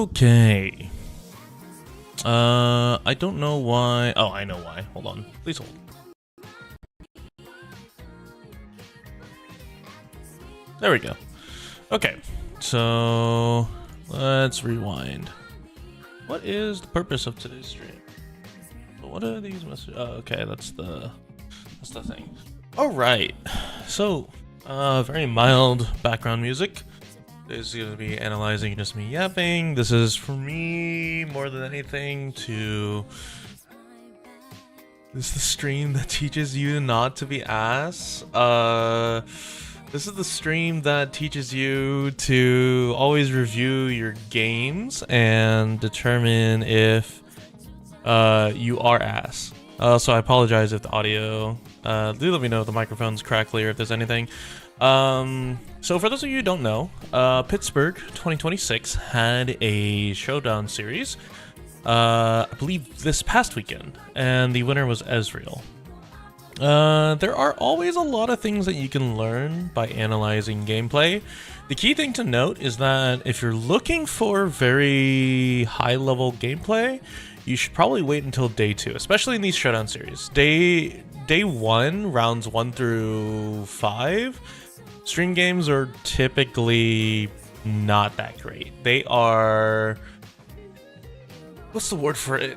Okay. I don't know why. Oh, I know why. Hold on. Please hold. There we go. Okay. So let's rewind. What is the purpose of today's stream? What are these messages? Oh, okay, that's the thing. All right. So, very mild background music. Is going to be analyzing just me yapping. This is for me more than anything to. This is the stream that teaches you not to be ass. This is the stream that teaches you to always review your games and determine if you are ass. So I apologize if the audio. Do let me know if the microphone's crackly or if there's anything. So for those of you who don't know, Pittsburg 2026 had a Showdown series, I believe this past weekend, and the winner was Ezreal. There are always a lot of things that you can learn by analyzing gameplay. The key thing to note is that if you're looking for very high level gameplay, you should probably wait until day 2, especially in these Showdown series. Day 1, rounds 1 through 5, stream games are typically not that great. They are... what's the word for it?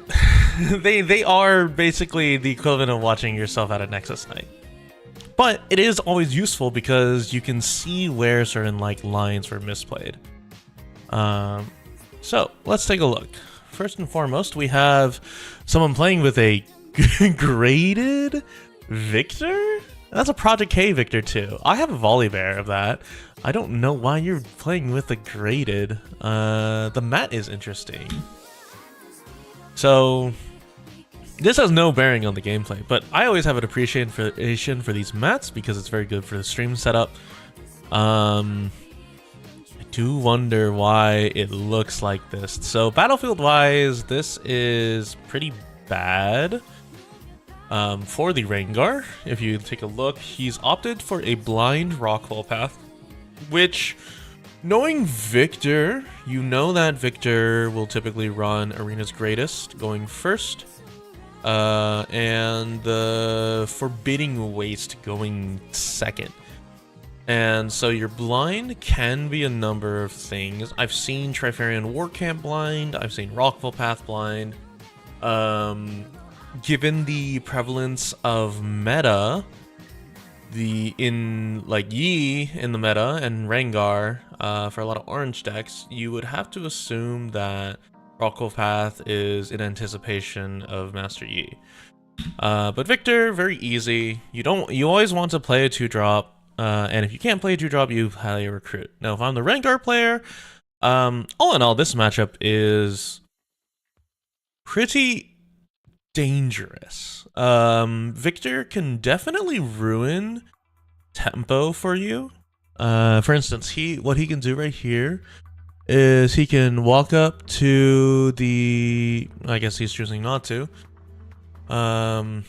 they are basically the equivalent of watching yourself at a Nexus night. But it is always useful because you can see where certain lines were misplayed. So let's take a look. First and foremost, we have someone playing with a graded Victor? That's a Project K Victor too. I have a Volley Bear of that. I don't know why you're playing with a graded. The mat is interesting. So this has no bearing on the gameplay, but I always have an appreciation for these mats because it's very good for the stream setup. I do wonder why it looks like this. So battlefield wise, this is pretty bad. For the Rengar, if you take a look, he's opted for a blind rockfall path, which, knowing Victor, you know that Victor will typically run Arena's Greatest going first, and the Forbidding Waste going second. And so your blind can be a number of things. I've seen Trifarian Warcamp blind, I've seen Rockfall Path blind. Given the prevalence of meta, Yi in the meta and Rengar for a lot of orange decks, you would have to assume that Rockfall Path is in anticipation of Master Yi. But Victor, very easy. You always want to play a 2-drop. And if you can't play a 2-drop, you highly recruit. Now, if I'm the Rengar player, all in all, this matchup is pretty dangerous. Victor can definitely ruin tempo for you. For instance, what he can do right here is he can walk up to the... I guess he's choosing not to. But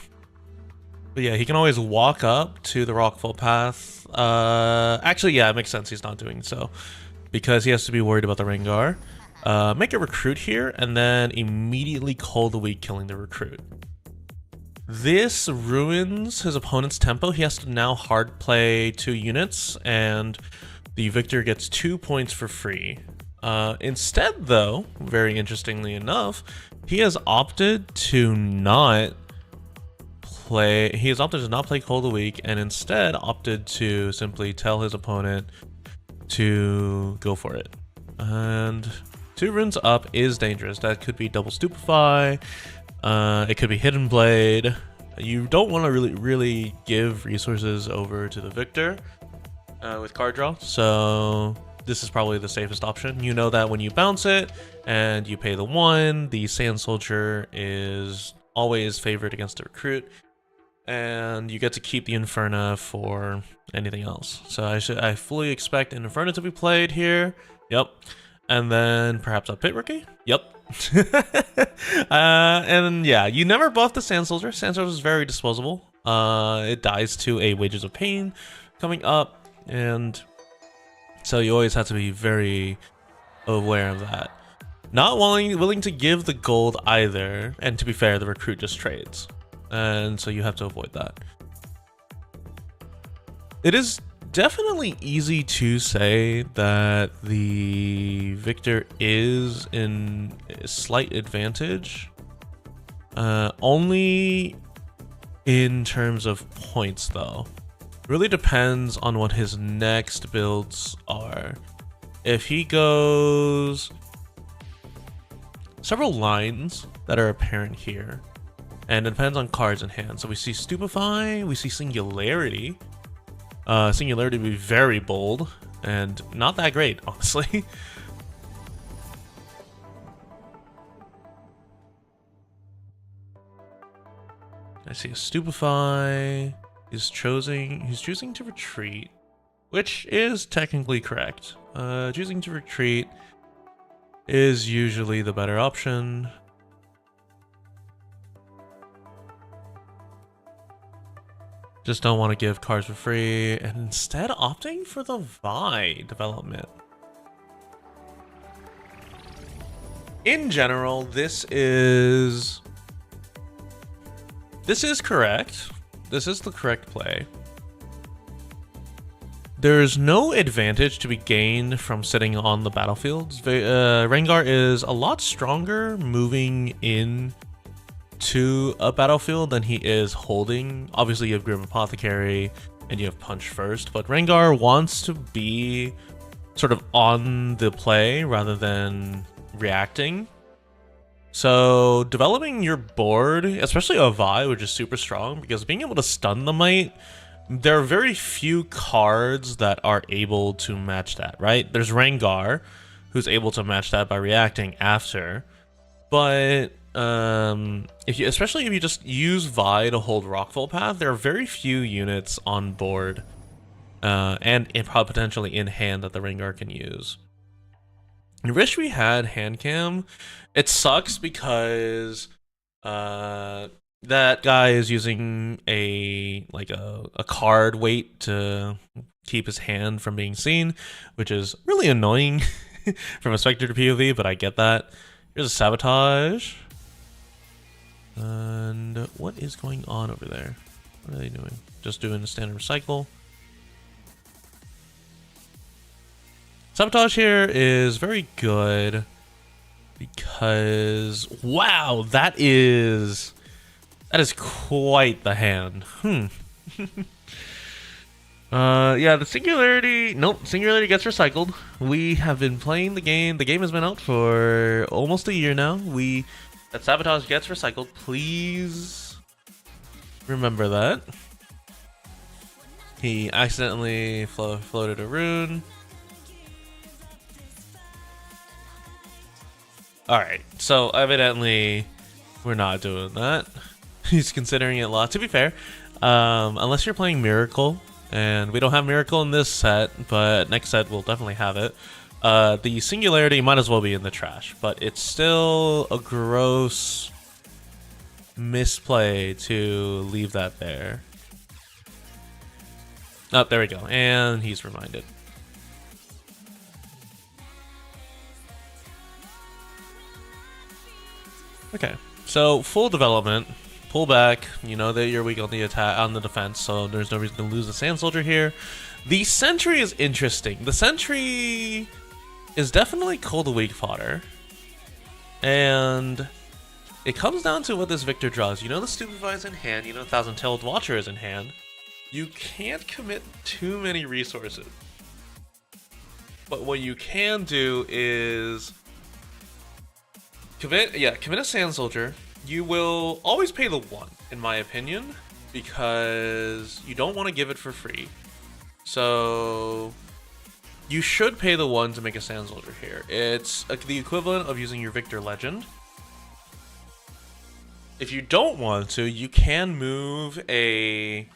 yeah, he can always walk up to the Rockfall Path. Actually, yeah, it makes sense he's not doing so, because he has to be worried about the Rengar. Make a recruit here, and then immediately call the weak, killing the recruit. This ruins his opponent's tempo. He has to now hard play 2 units, and the Victor gets 2 points for free. Instead, though, very interestingly enough, he has opted to not play Call the Weak, and instead opted to simply tell his opponent to go for it. And 2 runes up is dangerous. That could be double stupefy. It could be hidden blade. You don't want to really give resources over to the Victor with card draw. So this is probably the safest option. You know that when you bounce it and you pay the 1, the Sand Soldier is always favored against the recruit, and you get to keep the Inferno for anything else. So I fully expect an Inferno to be played here. Yep. And then perhaps a Pit Rookie. Yep. And yeah, you never buff the Sand Soldier. Sand Soldier is very disposable. It dies to a Wages of Pain coming up, and so you always have to be very aware of that. Not willing to give the gold either, and to be fair, the recruit just trades, and so you have to avoid that. It is definitely easy to say that the victor is in a slight advantage, only in terms of points though. Really depends on what his next builds are. If he goes several lines that are apparent here, and it depends on cards in hand. So we see Stupefy, we see Singularity. Singularity would be very bold and not that great, honestly. I see a Stupefy. He's choosing to retreat, which is technically correct. Choosing to retreat is usually the better option. Just don't want to give cards for free, and instead opting for the Vi development. In general, this is correct. This is the correct play. There's no advantage to be gained from sitting on the battlefield. Rengar is a lot stronger moving in to a battlefield than he is holding. Obviously you have Grim Apothecary and you have Punch first, but Rengar wants to be sort of on the play rather than reacting. So developing your board, especially a Vi, which is super strong, because being able to stun the Might, there are very few cards that are able to match that, right? There's Rengar, who's able to match that by reacting after, but especially if you just use Vi to hold Rockfall Path, there are very few units on board and potentially in hand that the Rengar can use. I wish we had hand cam. It sucks because that guy is using a card weight to keep his hand from being seen, which is really annoying from a spectator POV, but I get that. Here's a Sabotage. And what is going on over there? What are they doing? Just doing a standard recycle. Sabotage here is very good because, wow, that is quite the hand. Yeah, the Singularity, nope, Singularity gets recycled. We have been playing the game. The game has been out for almost a year now. That Sabotage gets recycled. Please remember that. He accidentally floated a rune. Alright, so evidently we're not doing that. He's considering it a lot. To be fair, unless you're playing Miracle, and we don't have Miracle in this set, but next set we'll definitely have it. The Singularity might as well be in the trash, but it's still a gross misplay to leave that there. Oh, there we go, and he's reminded. Okay, so full development, pull back. You know that you're weak on the attack, on the defense, so there's no reason to lose the Sand Soldier here. The Sentry is interesting. The Sentry is definitely cold weak fodder, and it comes down to what this Victor draws. You know the Stupefy is in hand. You know Thousand-Tailed Watcher is in hand. You can't commit too many resources, but what you can do is commit a Sand Soldier. You will always pay the 1, in my opinion, because you don't want to give it for free. So you should pay the 1 to make a Sand Soldier here. It's the equivalent of using your Victor Legend. If you don't want to, you can move a...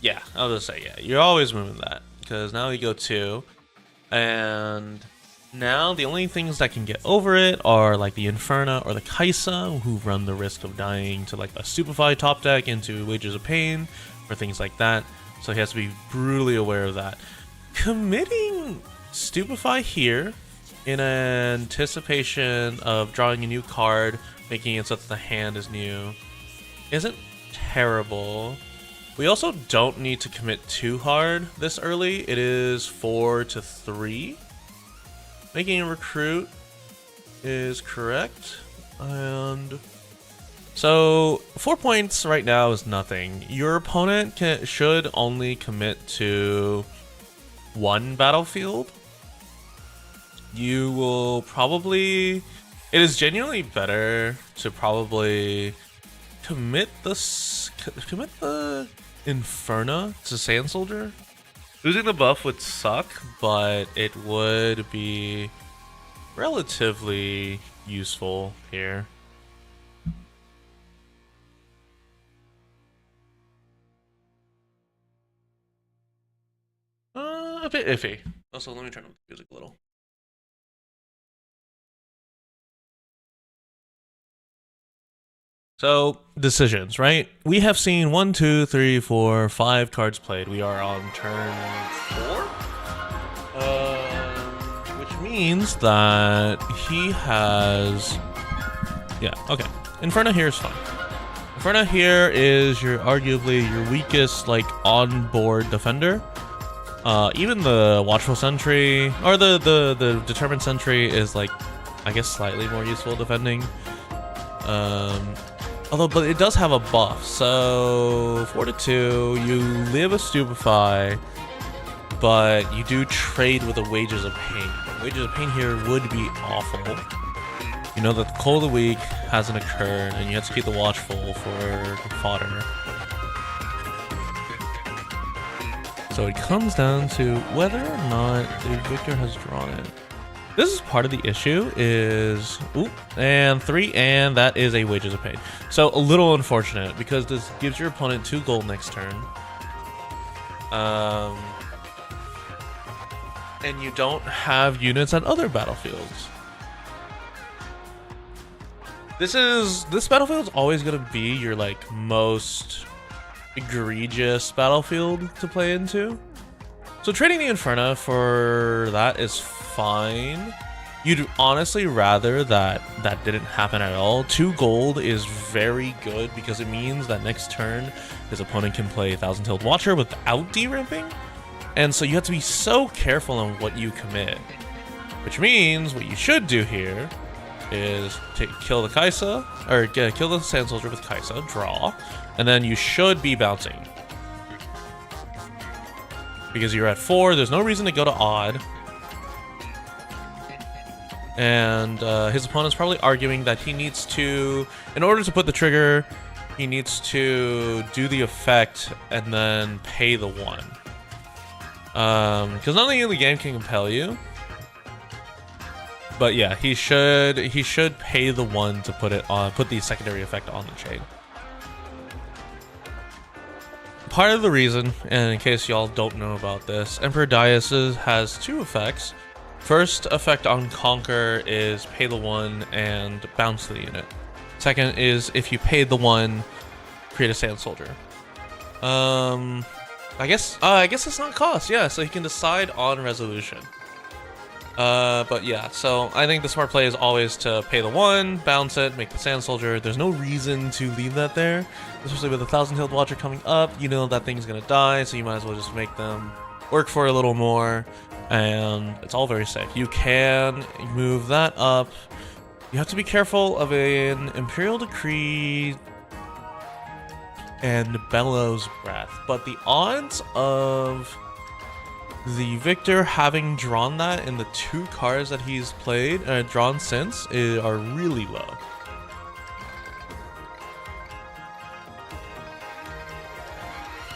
Yeah, I'll just say, yeah, you're always moving that, because now you go 2, and now the only things that can get over it are like the Inferna or the Kaisa, who run the risk of dying to like a Stupefy top deck into Wages of Pain, or things like that, so he has to be brutally aware of that. Committing Stupefy here in anticipation of drawing a new card, making it so that the hand is new, isn't terrible. We also don't need to commit too hard this early. It is 4 to 3. Making a recruit is correct. And so 4 points right now is nothing. Your opponent should only commit to 1 battlefield. You will probably... It is genuinely better to probably commit the Inferno to Sand Soldier. Losing the buff would suck, but it would be relatively useful here. A bit iffy. Also, let me turn up the music a little. So, decisions, right? We have seen 1, 2, 3, 4, 5 cards played. We are on turn 4. Which means that he has... Yeah, okay. Inferno here is fine. Inferno here is arguably your weakest, like, on-board defender. Even the Watchful Sentry, or the Determined Sentry is, like, I guess slightly more useful defending. But it does have a buff, so 4 to 2, you live a Stupefy, but you do trade with a Wages of Pain. Wages of Pain here would be awful. You know that the Cold of the Week hasn't occurred, and you have to keep the Watchful for fodder. So it comes down to whether or not the victor has drawn it. This is part of the issue is, and 3, and that is a Wages of Pain. So a little unfortunate because this gives your opponent 2 gold next turn. And you don't have units on other battlefields. This battlefield's always gonna be your like most egregious battlefield to play into. So trading the Inferno for that is fine. You'd honestly rather that didn't happen at all. 2 gold is very good because it means that next turn his opponent can play Thousand-Tailed Watcher without deramping. And so you have to be so careful on what you commit. Which means what you should do here is kill the Kaisa, or kill the Sand Soldier with Kaisa, draw, and then you should be bouncing. Because you're at 4, there's no reason to go to odd. And his opponent's probably arguing that he needs to, in order to put the trigger, he needs to do the effect and then pay the 1. Because nothing in the game can compel you. But yeah, he should pay the 1 to put it on, put the secondary effect on the chain. Part of the reason, and in case y'all don't know about this, Emperor Darius has 2 effects. First effect on Conquer is pay the 1 and bounce the unit. Second is if you pay the 1, create a Sand Soldier. I guess it's not cost, yeah, so he can decide on resolution. But yeah, so I think the smart play is always to pay the 1, bounce it, make the Sand Soldier. There's no reason to leave that there, especially with the Thousand-Tailed Watcher coming up. You know that thing's gonna die, so you might as well just make them work for a little more, and it's all very safe. You can move that up. You have to be careful of an Imperial Decree and Bellows Breath, but the odds of the victor having drawn that in the 2 cards that he's played drawn since are really low.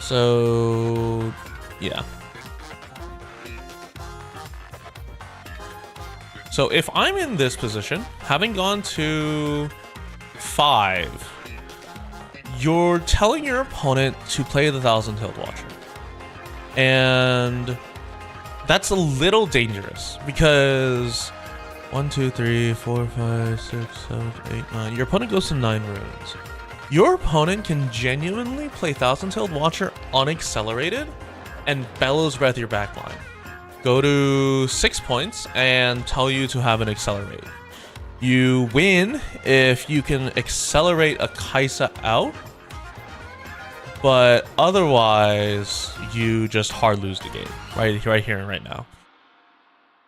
So yeah. So if I'm in this position, having gone to 5, you're telling your opponent to play the Thousand-Tailed Watcher. And that's a little dangerous because 1, 2, 3, 4, 5, 6, 7, 8, 9. Your opponent goes to 9 runes. Your opponent can genuinely play Thousand-Tailed Watcher unaccelerated and Bellows Breath your backline. go to 6 points and tell you to have an accelerate. You win if you can accelerate a Kaisa out, but otherwise you just hard lose the game right here and right now.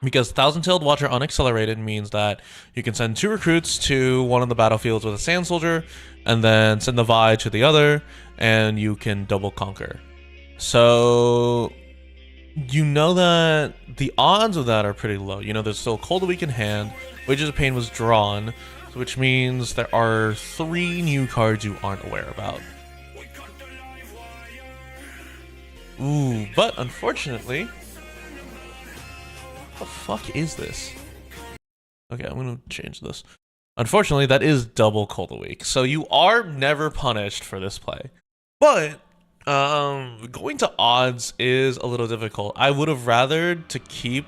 Because Thousand-Tailed Watcher unaccelerated means that you can send 2 recruits to one of the battlefields with a Sand Soldier, and then send the Vi to the other, and you can double conquer. So you know that the odds of that are pretty low. You know, there's still Cold Week in hand, Wages of Pain was drawn, which means there are 3 new cards you aren't aware about. Ooh, but unfortunately... What the fuck is this? Okay, I'm gonna change this. Unfortunately, that is double Cold Week, so you are never punished for this play. But going to odds is a little difficult. I would have rathered to keep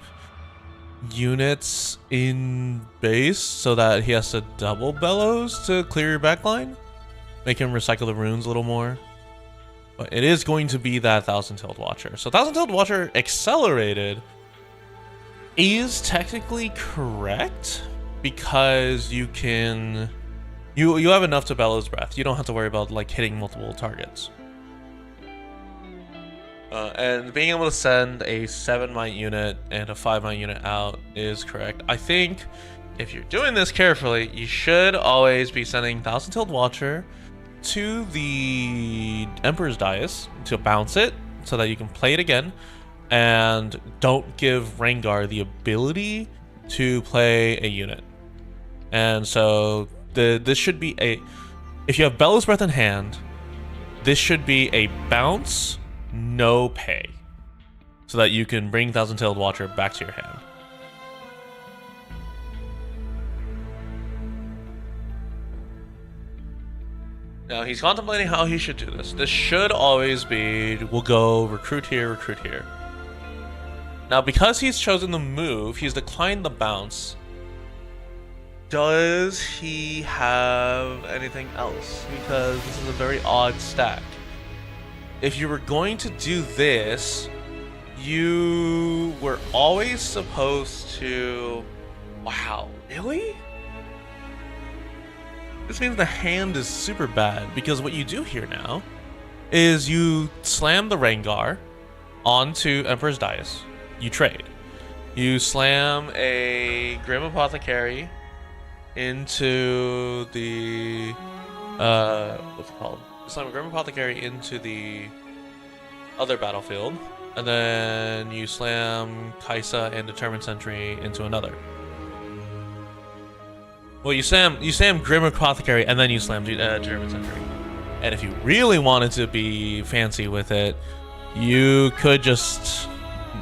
units in base so that he has to double Bellows to clear your backline, make him recycle the runes a little more. But it is going to be that Thousand-Tailed Watcher. So Thousand-Tailed Watcher accelerated is technically correct because you can you have enough to Bellows Breath. You don't have to worry about like hitting multiple targets. And being able to send a 7-mite unit and a 5-mite unit out is correct. I think if you're doing this carefully, you should always be sending Thousand-Tailed Watcher to the Emperor's Dais to bounce it so that you can play it again. And don't give Rengar the ability to play a unit. And so this should be a... If you have Bellows Breath in hand, this should be a bounce, no pay. So that you can bring Thousand-Tailed Watcher back to your hand. Now he's contemplating how he should do this. This should always be, we'll go recruit here, recruit here. Now, because he's chosen the move, he's declined the bounce. Does he have anything else? Because this is a very odd stack. If you were going to do this, you were always supposed to... Wow, really? This means the hand is super bad, because what you do here now is you slam the Rengar onto Emperor's Dais. You trade. You slam a Grim Apothecary into the what's it called? You slam a Grim Apothecary into the other battlefield, and then you slam Kaisa and Determined Sentry into another. Well, you slam Grim Apothecary and then you slam Determined Sentry. And if you really wanted to be fancy with it, you could just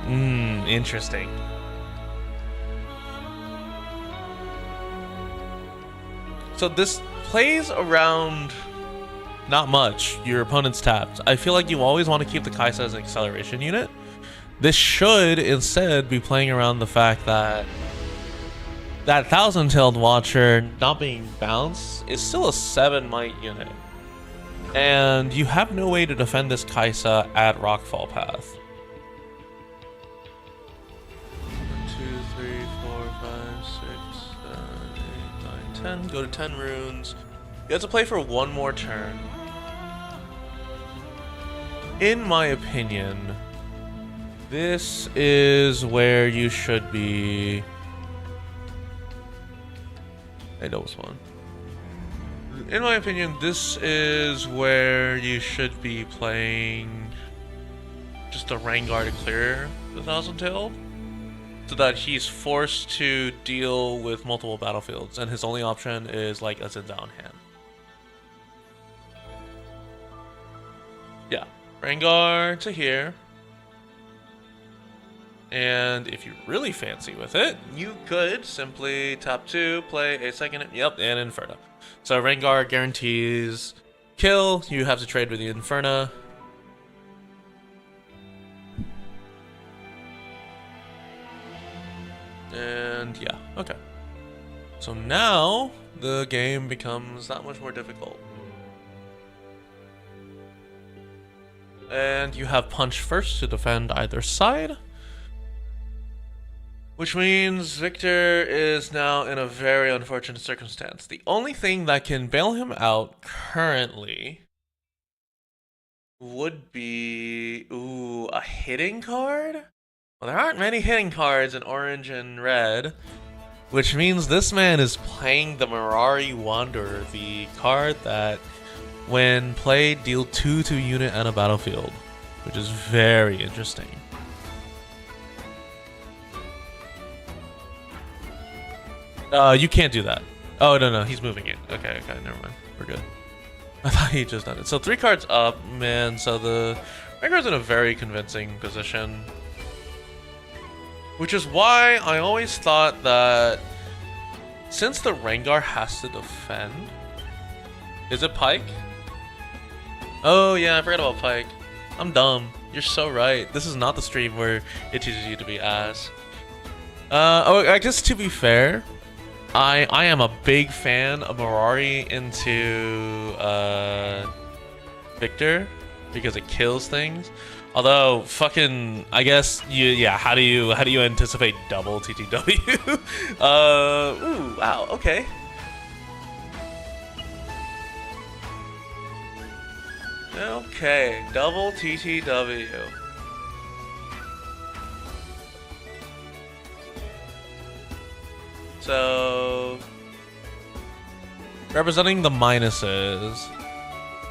interesting. So this plays around not much your opponent's tapped. I feel like you always want to keep the Kaisa as an acceleration unit. This should instead be playing around the fact that that Thousand-Tailed Watcher not being bounced is still a 7-mite unit. And you have no way to defend this Kaisa at Rockfall Path. 10, go to 10 runes. You have to play for 1 more turn. In my opinion, this is where you should be... I know this one. In my opinion, this is where you should be playing just a Rengar to clear the Thousand-Tailed, so that he's forced to deal with multiple battlefields, and his only option is like a Zinzao hand. Yeah, Rengar to here. And if you're really fancy with it, you could simply tap 2, play a second, and Inferno. So Rengar guarantees kill, you have to trade with the Inferno. And yeah, okay. So now the game becomes that much more difficult. And you have punch first to defend either side. Which means Victor is now in a very unfortunate circumstance. The only thing that can bail him out currently would be, ooh, a hitting card? Well, there aren't many hitting cards in orange and red, which means this man is playing the Mirari Wanderer, the card that, when played, deal 2 to unit on a battlefield, which is very interesting. You can't do that. Oh, no, he's moving it. Okay, never mind. We're good. I thought he just done it. So 3 cards up, man. So the Rengar's in a very convincing position. Which is why I always thought that since the Rengar has to defend... Is it Pike? Oh, yeah, I forgot about Pike. I'm dumb. You're so right. This is not the stream where it teaches you to be ass. I guess to be fair... I am a big fan of Mirari into Victor because it kills things. Although fucking, I guess how do you anticipate double TTW? Ooh, wow, okay. Okay, double TTW. So, representing the minuses,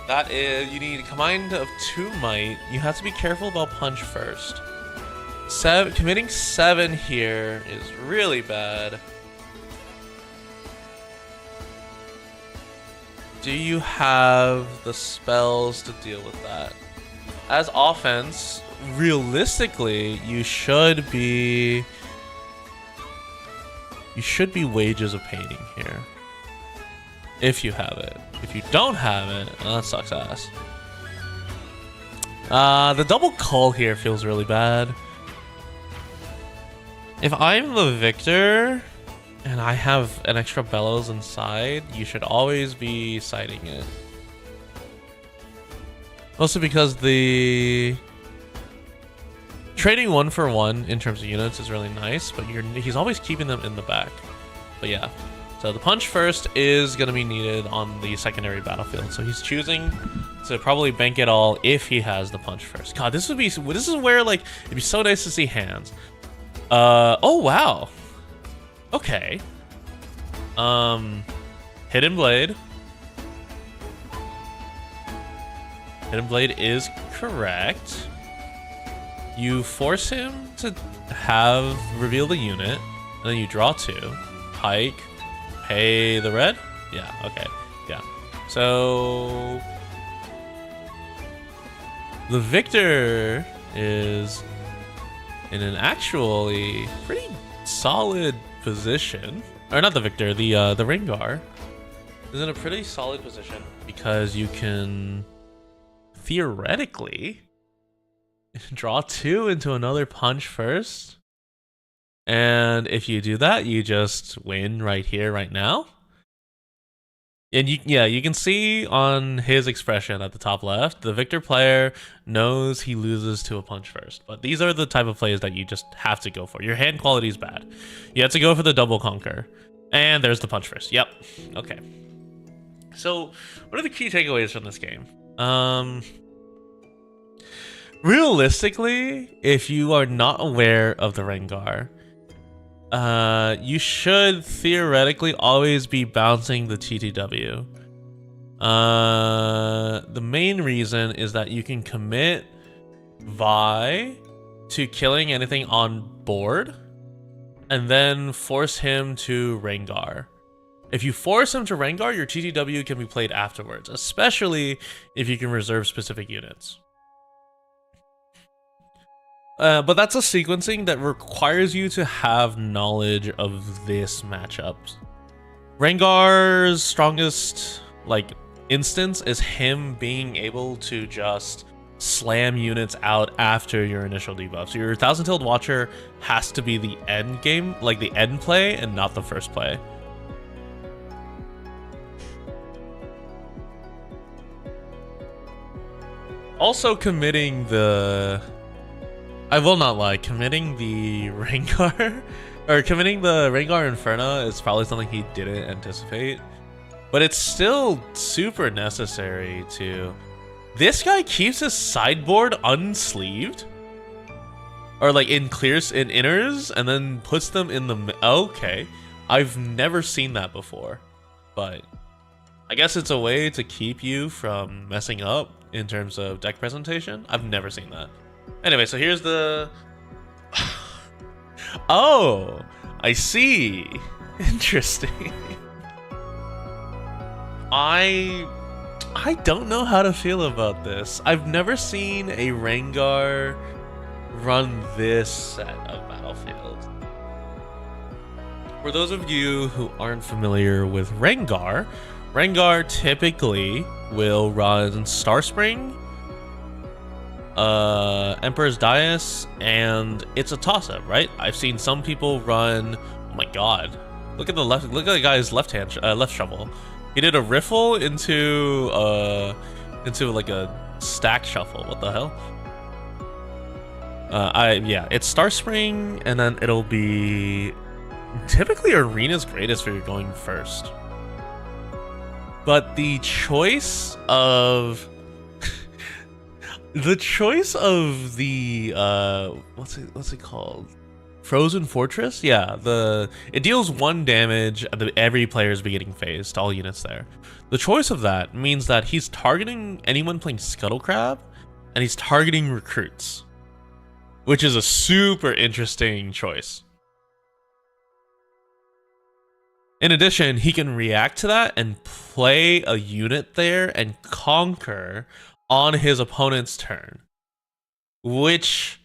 that is, you need a combined of 2 might. You have to be careful about punch first. Committing 7 here is really bad. Do you have the spells to deal with that? As offense, realistically, you should be Wages of Painting here. If you have it. If you don't have it, that sucks ass. The double call here feels really bad. If I'm the Victor and I have an extra Bellows inside, you should always be citing it. Mostly because the trading 1 for 1 in terms of units is really nice, but he's always keeping them in the back. But yeah, so the punch first is going to be needed on the secondary battlefield. So he's choosing to probably bank it all if he has the punch first. God, this is where, like, it'd be so nice to see hands. Oh wow. Okay. Hidden Blade. Hidden Blade is correct. You force him to reveal the unit, and then you draw 2. Pike, pay the red? Yeah, okay, yeah. So the Victor is in an actually pretty solid position. Or not the Victor, the Rengar is in a pretty solid position because you can theoretically draw 2 into another punch first, and if you do that, you just win right here, right now. And you can see on his expression at the top left, the Victor player knows he loses to a punch first. But these are the type of plays that you just have to go for. Your hand quality is bad. You have to go for the double conquer. And there's the punch first. Yep. Okay. So, what are the key takeaways from this game? Realistically, if you are not aware of the Rengar, you should theoretically always be bouncing the TTW. The main reason is that you can commit Vi to killing anything on board and then force him to Rengar. If you force him to Rengar, your TTW can be played afterwards, especially if you can reserve specific units. But that's a sequencing that requires you to have knowledge of this matchup. Rengar's strongest instance is him being able to just slam units out after your initial debuff. So your Thousand-Tailed Watcher has to be the end game, like the end play, and not the first play. Also committing the... I will not lie, committing the Rengar or committing the Rengar Inferno is probably something he didn't anticipate, but it's still super necessary to. This guy keeps his sideboard unsleeved, or like in clears, in inners, and then puts them in the. Okay, I've never seen that before, but I guess it's a way to keep you from messing up in terms of deck presentation. I've never seen that. Anyway, so here's the. Oh, I see. Interesting. I don't know how to feel about this. I've never seen a Rengar run this set of Battlefield. For those of you who aren't familiar with Rengar, Rengar typically will run Starspring, Emperor's Dais, and it's a toss-up, right? I've seen some people run. Oh my god! Look at the left. Look at the guy's left shovel. He did a riffle into like a stack shuffle. What the hell? Yeah, it's Starspring, and then it'll be typically Arena's Greatest if you're going first. But the choice of what's it called? Frozen Fortress? Yeah, it deals 1 damage at every player's beginning phase to all units there. The choice of that means that he's targeting anyone playing Scuttle Crab, and he's targeting recruits, which is a super interesting choice. In addition, he can react to that and play a unit there and conquer on his opponent's turn, which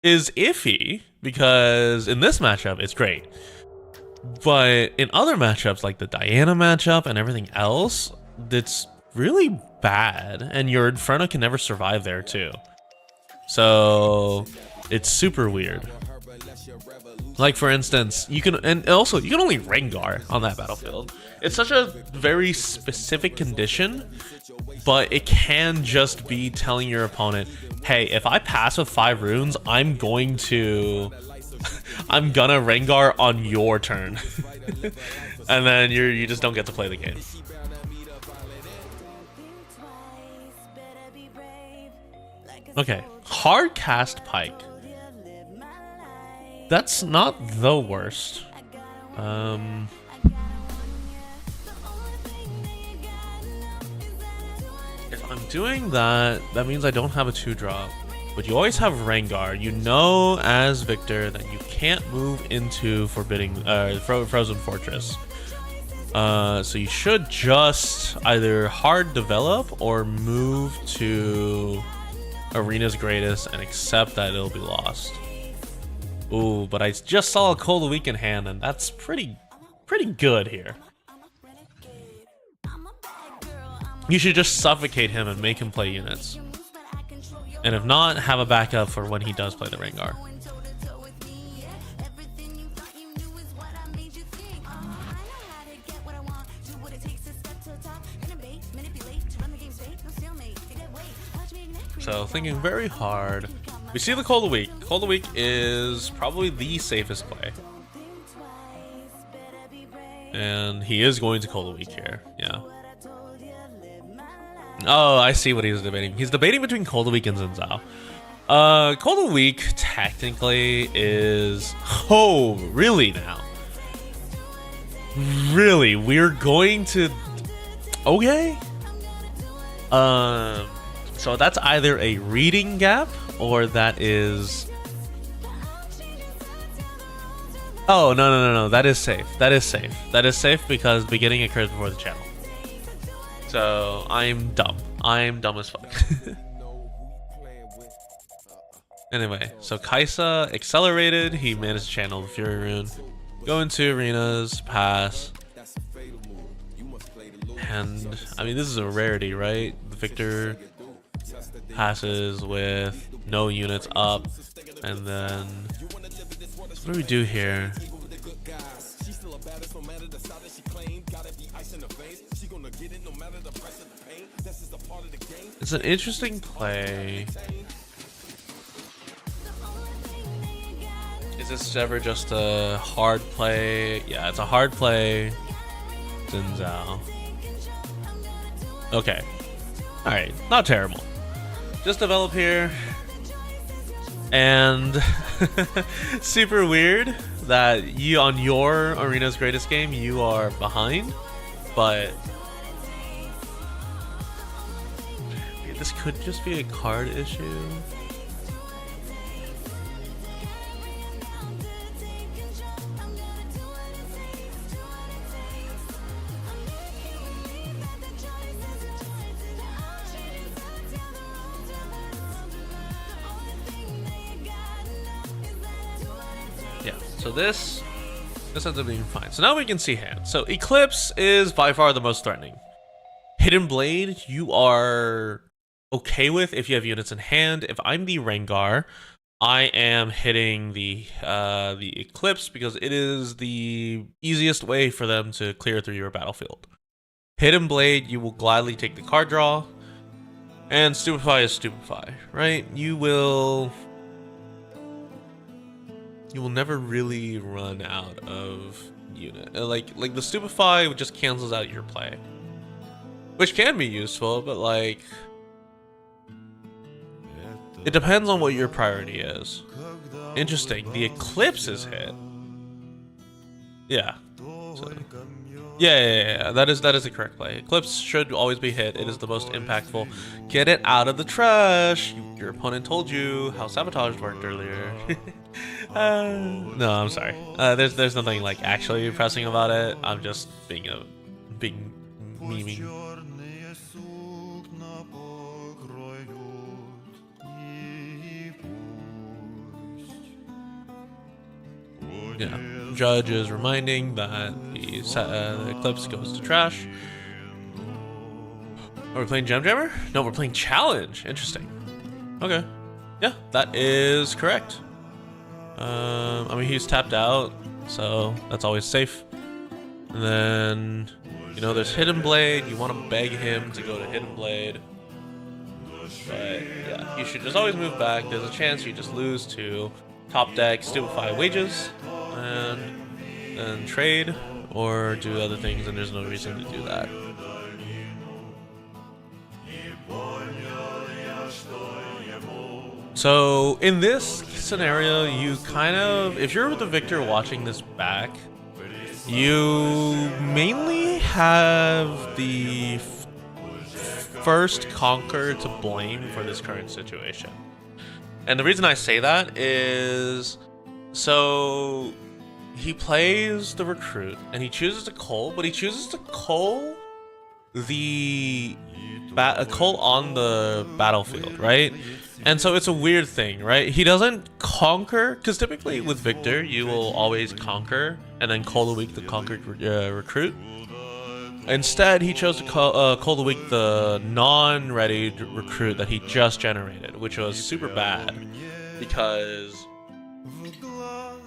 is iffy because in this matchup it's great, but in other matchups like the Diana matchup and everything else, it's really bad, and your Inferno can never survive there too. So it's super weird. Like for instance, you can only Rengar on that battlefield. It's such a very specific condition, but it can just be telling your opponent, hey, if I pass with 5 runes, I'm gonna Rengar on your turn. And then you just don't get to play the game. Okay, hard cast Pike. That's not the worst. If I'm doing that, that means I don't have a 2-drop. But you always have Rengar. You know as Victor that you can't move into Frozen Fortress. So you should just either hard develop or move to Arena's Greatest and accept that it'll be lost. Ooh, but I just saw a Cold Week in hand, and that's pretty good here. You should just suffocate him and make him play units. And if not, have a backup for when he does play the Rengar. So thinking very hard. We see the Cold Week. Cold Week is probably the safest play. And he is going to Cold Week here. Yeah. Oh, I see what he's debating. He's debating between Cold Week and Zinzao. Cold Week technically is... Oh, really now? Really? We're going to... Okay. So that's either a reading gap or that is... Oh, no. That is safe. That is safe. That is safe because beginning occurs before the channel. So I'm dumb. I'm dumb as fuck. Anyway, so Kaisa accelerated. He managed to channel the Fury Rune. Go into arenas, pass. And, I mean, this is a rarity, right? Victor passes with no units up. And then, what do we do here? It's an interesting play. Is this ever just a hard play? Yeah, it's a hard play. Zinzao. Okay. Alright, not terrible. Just develop here. And super weird that you on your Arena's Greatest game, you are behind. But this could just be a card issue. Yeah, so this ends up being fine. So now we can see hands. So Eclipse is by far the most threatening. Hidden Blade, you are okay with if you have units in hand. If I'm the Rengar, I am hitting the Eclipse because it is the easiest way for them to clear through your battlefield. Hidden Blade, you will gladly take the card draw, and Stupefy is Stupefy, right? You will never really run out of unit. Like the Stupefy just cancels out your play, which can be useful, but like it depends on what your priority is. Interesting. The Eclipse is hit. Yeah. So, yeah. That is the correct play. Eclipse should always be hit. It is the most impactful. Get it out of the trash. Your opponent told you how sabotage worked earlier. No, I'm sorry. There's nothing like actually pressing about it. I'm just being memeing. Yeah, Judge is reminding that the Eclipse goes to trash. Are we playing Gem Jammer? No, we're playing Challenge. Interesting. Okay. Yeah, that is correct. I mean, he's tapped out, so that's always safe. And then, you know, there's Hidden Blade. You want to beg him to go to Hidden Blade. But, yeah, you should just always move back. There's a chance you just lose to top deck, Stupefy Wages, and then trade or do other things, and there's no reason to do that. So in this scenario, you kind of, if you're the victor watching this back, you mainly have the first conquer to blame for this current situation. And the reason I say that is, so he plays the recruit and he chooses to cull, but he chooses to cull the cull on the battlefield, right? And so it's a weird thing, right? He doesn't conquer, because typically with Victor, you will always conquer and then cull the weak the conquered recruit. Instead, he chose to cull the weak the non-ready recruit that he just generated, which was super bad because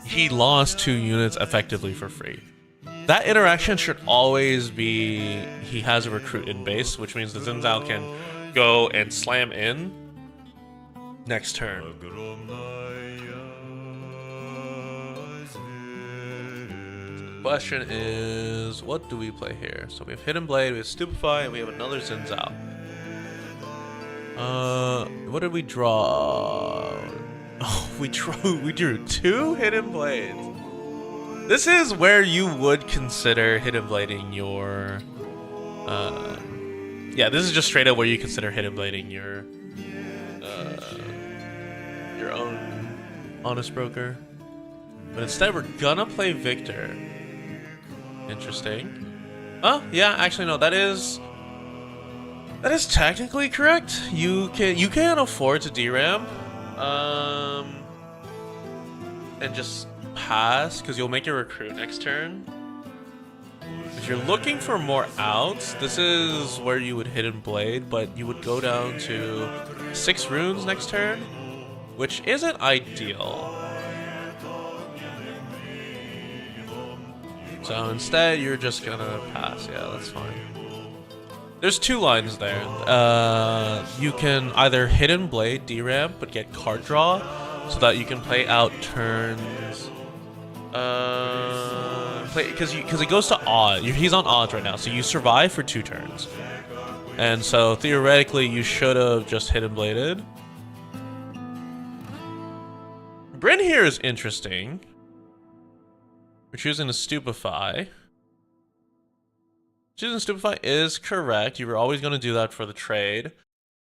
he lost 2 units effectively for free. That interaction should always be he has a recruit in base, which means the Zinzao can go and slam in next turn. Question is, what do we play here? So we have Hidden Blade, we have Stupefy, and we have another Zinzao. What did we draw? Oh, we drew 2 Hidden Blades. This is where you would consider Hidden Blading your yeah, this is just straight up where you consider Hidden Blading your own Honest Broker. But instead we're gonna play Victor. Interesting. Oh, yeah, actually no, that is technically correct. You can afford to DRAM and just pass because you'll make your recruit next turn. If you're looking for more outs, this is where you would Hidden Blade, but you would go down to 6 runes next turn, which isn't ideal. So instead, you're just gonna pass. Yeah, that's fine. There's 2 lines there. You can either Hidden Blade DRAM, but get card draw. so that you can play out turns. Because it goes to odd. He's on odds right now, so you survive for 2 turns. And so theoretically, you should have just hidden bladed. Bryn here is interesting. We're choosing to stupefy. Choosing stupefy is correct. You were always going to do that for the trade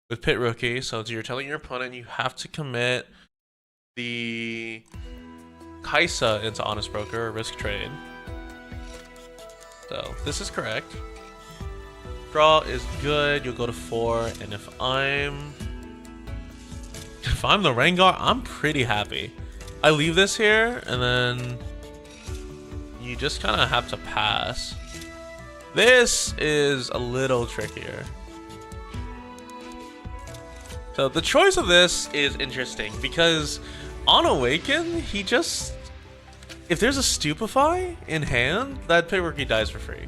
with Pit Rookie. So you're telling your opponent you have to commit the Kaisa into Honest Broker or Risk Trade. So this is correct. Draw is good. You'll go to 4, and if I'm the Rengar, I'm pretty happy. I leave this here, and then you just kind of have to pass. This is a little trickier. So the choice of this is interesting because on Awaken, he just, if there's a Stupefy in hand, that Pit Rookie dies for free.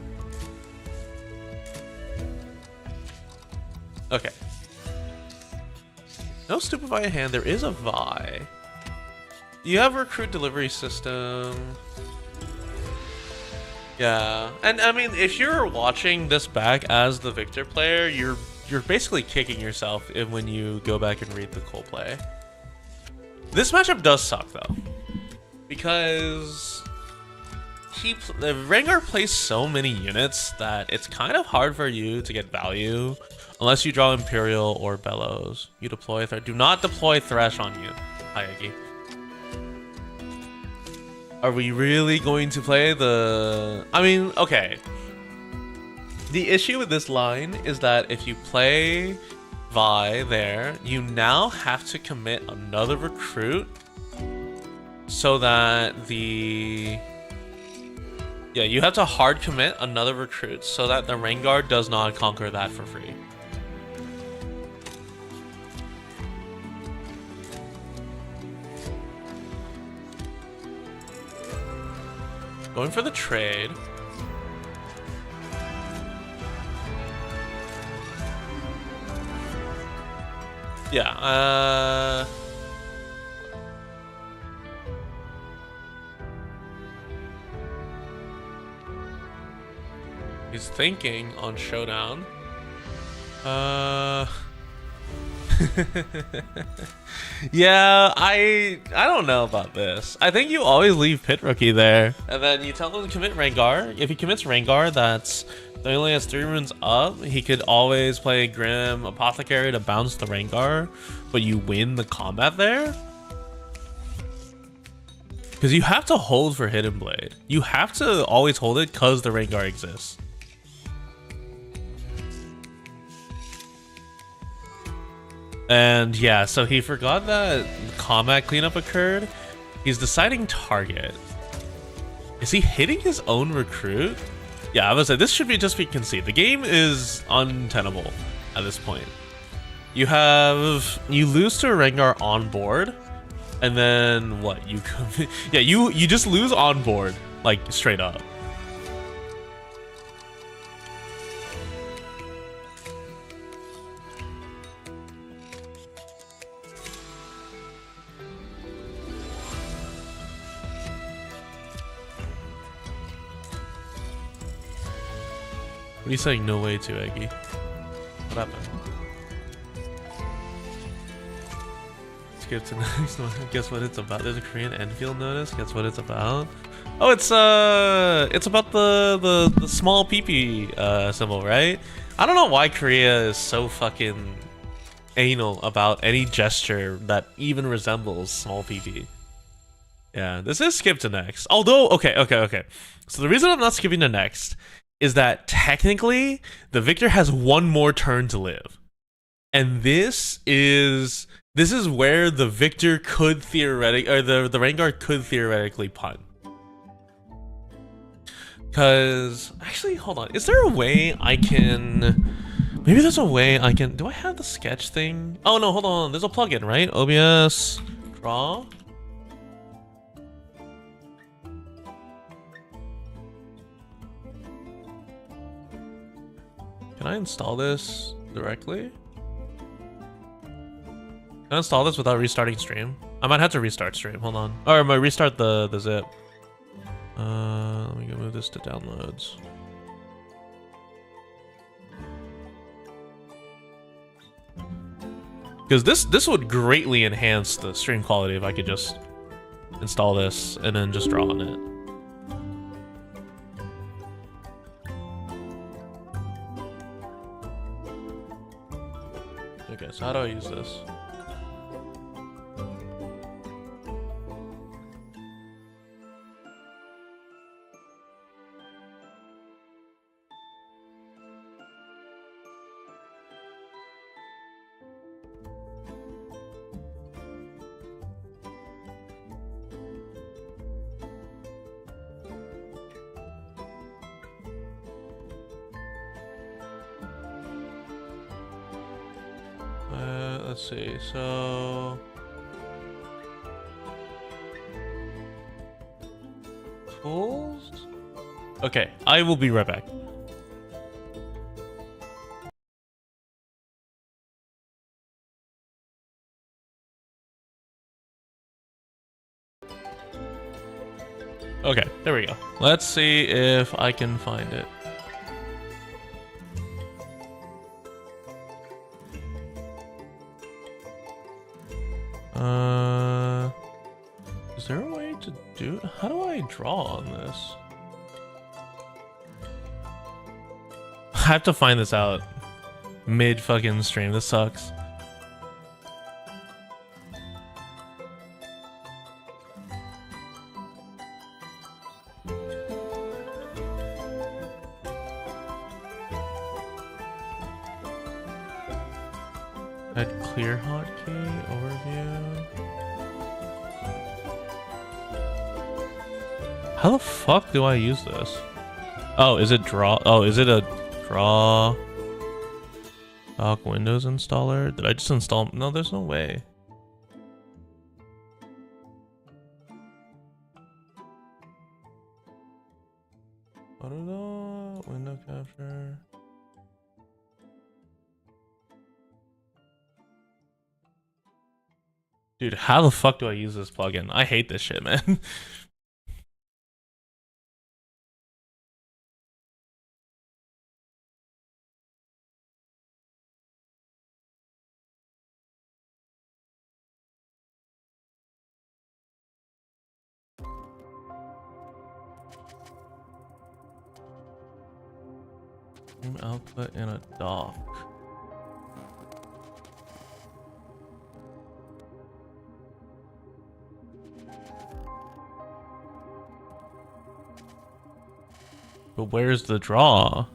Okay. No Stupefy in hand. There is a Vi. You have Recruit Delivery System. Yeah, and I mean, if you're watching this back as the Victor player, you're basically kicking yourself when you go back and read the Cole play. This matchup does suck though, because the Rengar plays so many units that it's kind of hard for you to get value unless you draw Imperial or Bellows. You deploy do not deploy Thresh on you, Hayagi. Are we really going to play the... I mean, okay. The issue with this line is that if you play Vi there, you now have to commit another recruit so that the... Yeah, you have to hard commit another recruit so that the Rengar does not conquer that for free. Going for the trade. Yeah, he's thinking on Showdown. Yeah, I don't know about this. I think you always leave Pit Rookie there, and then you tell him to commit Rengar. If he commits Rengar, that only has 3 runes up. He could always play Grim Apothecary to bounce the Rengar, but you win the combat there. Because you have to hold for Hidden Blade. You have to always hold it because the Rengar exists. And yeah, so he forgot that combat cleanup occurred. He's deciding target. Is he hitting his own recruit? Yeah, I was like, this should just be conceded. The game is untenable at this point. You lose to a Rengar on board, and then what? Yeah, you just lose on board, like straight up. What are you saying no way to, Eggy? What happened? Skip to next one. Guess what it's about? There's a Korean Enfield notice. Guess what it's about? Oh, it's about the small PP symbol, right? I don't know why Korea is so fucking anal about any gesture that even resembles small PP. Yeah, this is skip to next. Although, okay. So the reason I'm not skipping to next is that technically the Victor has 1 more turn to live, and this is where the Victor could theoretically, or the Rengar could theoretically punt. Because actually, hold on, is there a way I can? Maybe there's a way I can. Do I have the sketch thing? Oh no, hold on. There's a plugin, right? OBS draw. Can I install this directly? Can I install this without restarting stream? I might have to restart stream. Hold on. Or I might restart the zip. Let me go move this to downloads. Because this would greatly enhance the stream quality if I could just install this and then just draw on it. Okay, so how do I use this? Let's see, so... Tools? Okay, I will be right back. Okay, there we go. Let's see if I can find it. Is there a way to do it? How do I draw on this? I have to find this out mid fucking stream. This sucks. Add clear hotkey overview. How the fuck do I use this? Oh, is it draw? Oh, is it a draw dock Windows installer? Did I just install? No, there's no way. Autodock, window capture. Dude, how the fuck do I use this plugin? I hate this shit, man. Stream output in a dock. But where's the draw?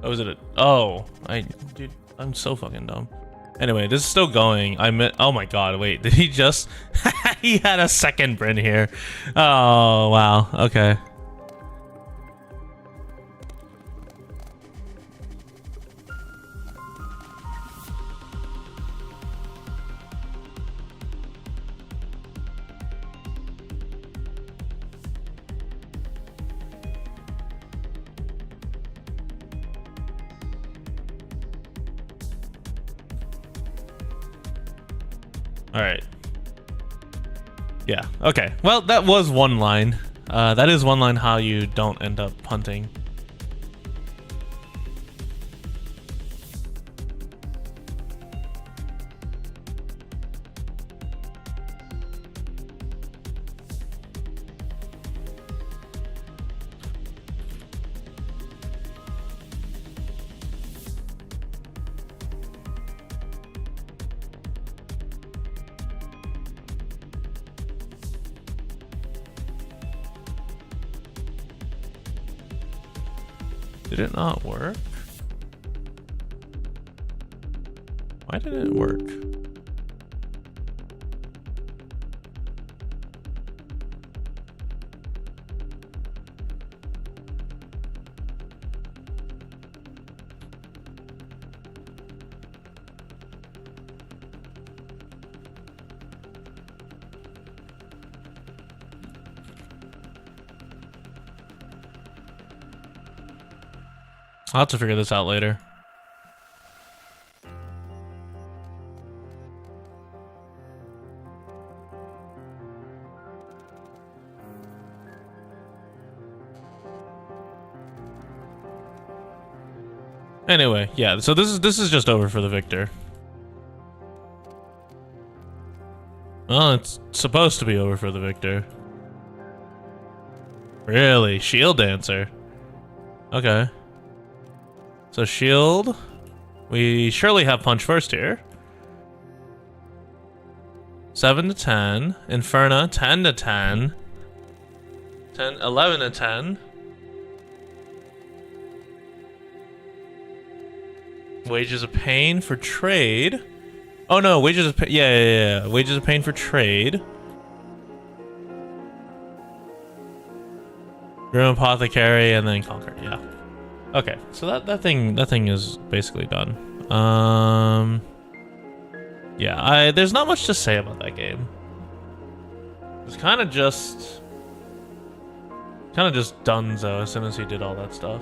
Oh, is it a... Oh, dude, I'm so fucking dumb. Anyway, this is still going. Oh my god, wait, did he just... He had a second Bryn here. Oh, wow, okay. All right. Yeah, okay. Well, that was one line. That is one line how you don't end up punting. Did it not work? Why didn't it work? I'll have to figure this out later. Anyway, yeah, so this is just over for the victor. Well, it's supposed to be over for the victor. Really? Shield Dancer. Okay. So shield. We surely have punch first here. 7 to 10. Inferna, 10 to 10. 11 to 10. Wages of Pain for trade. Oh no, Wages of Pain. Yeah. Wages of Pain for trade. Grim Apothecary and then Conquer. Yeah. Okay, so that thing is basically done. Yeah, there's not much to say about that game. It's kind of just donezo as soon as he did all that stuff.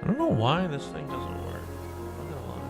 I don't know why this thing doesn't work. I'm not gonna lie.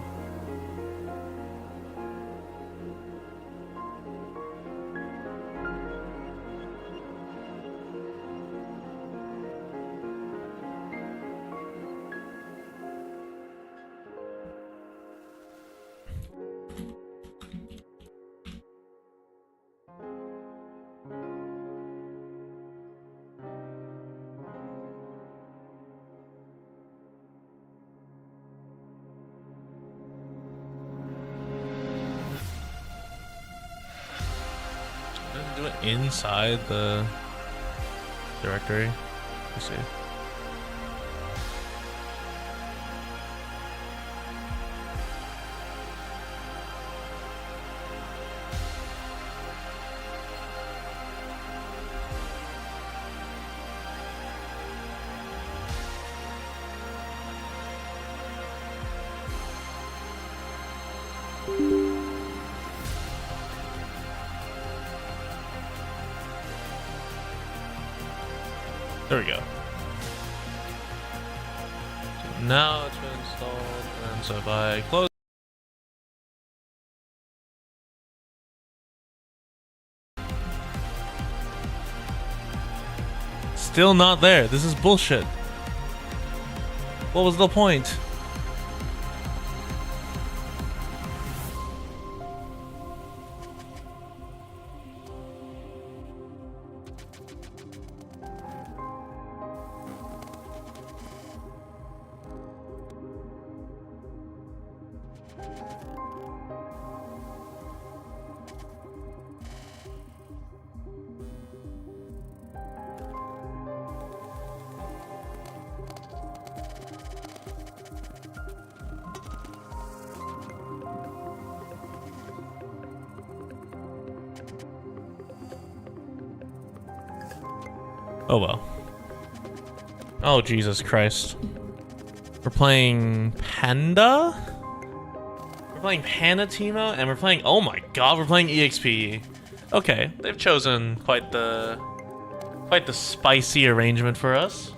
Do it inside the directory. Let's see. There we go. So now it's been installed, and so if I close. Still not there. This is bullshit. What was the point? Oh well. Oh Jesus Christ. We're playing Panda? We're playing Panda Timo, and we're playing, oh my god, we're playing EXP. Okay, they've chosen quite the spicy arrangement for us.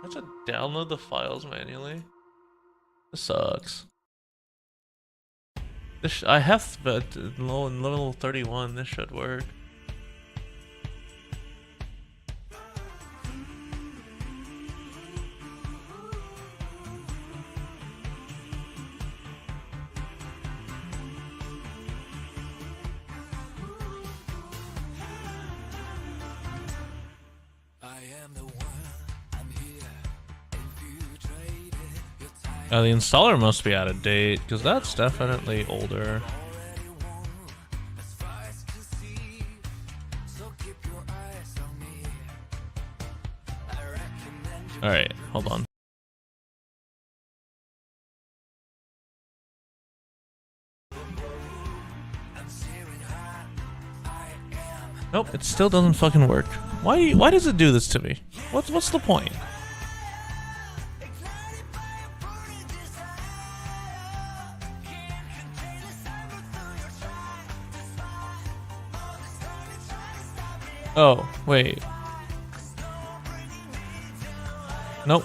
I have to download the files manually. This sucks. I have, but low in level 31, this should work. The installer must be out of date, because that's definitely older. Alright, hold on. Nope, it still doesn't fucking work. Why does it do this to me? What's the point? Oh, wait. Nope.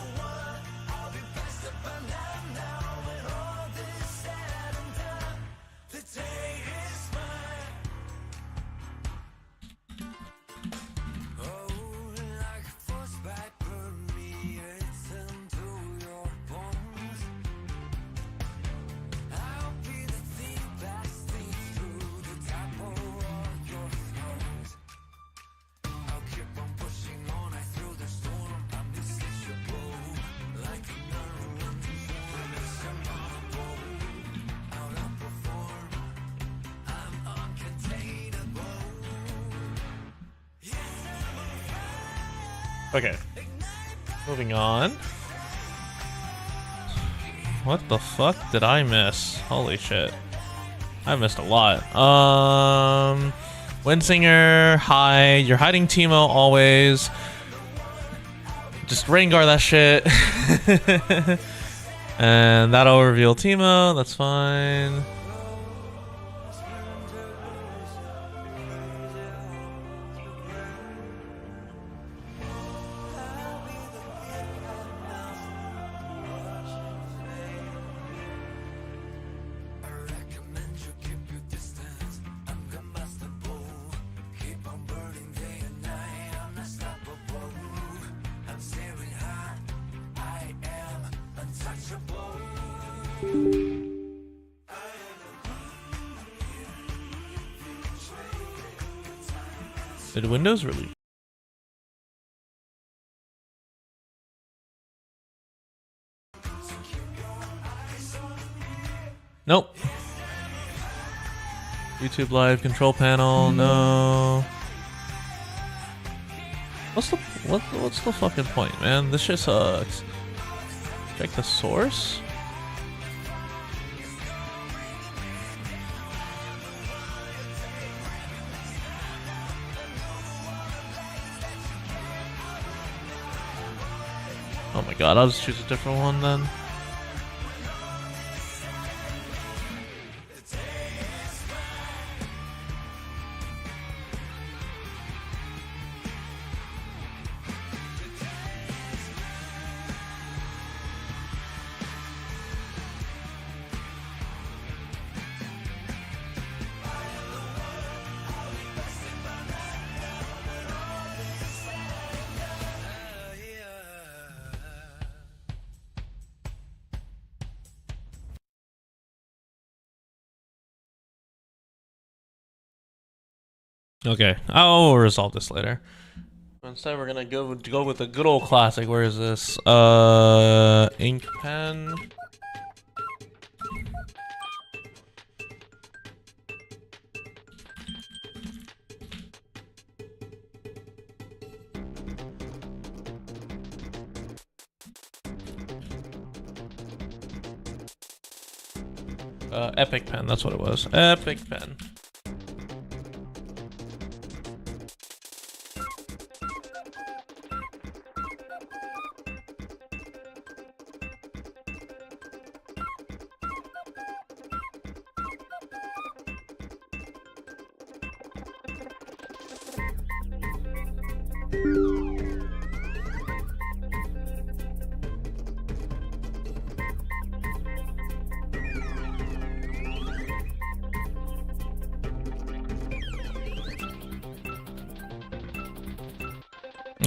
Okay. Moving on. What the fuck did I miss? Holy shit. I missed a lot. Windsinger, hide. You're hiding Teemo always. Just rain guard that shit. And that'll reveal Teemo. That's fine. Did Windows really? Nope. YouTube Live control panel, no. What's the fucking point, man? This shit sucks. Check the source. Oh my god, I'll just choose a different one then. Okay, I'll resolve this later. Instead, we're gonna go with the good old classic. Where is this? Ink pen. Epic pen. That's what it was. Epic pen.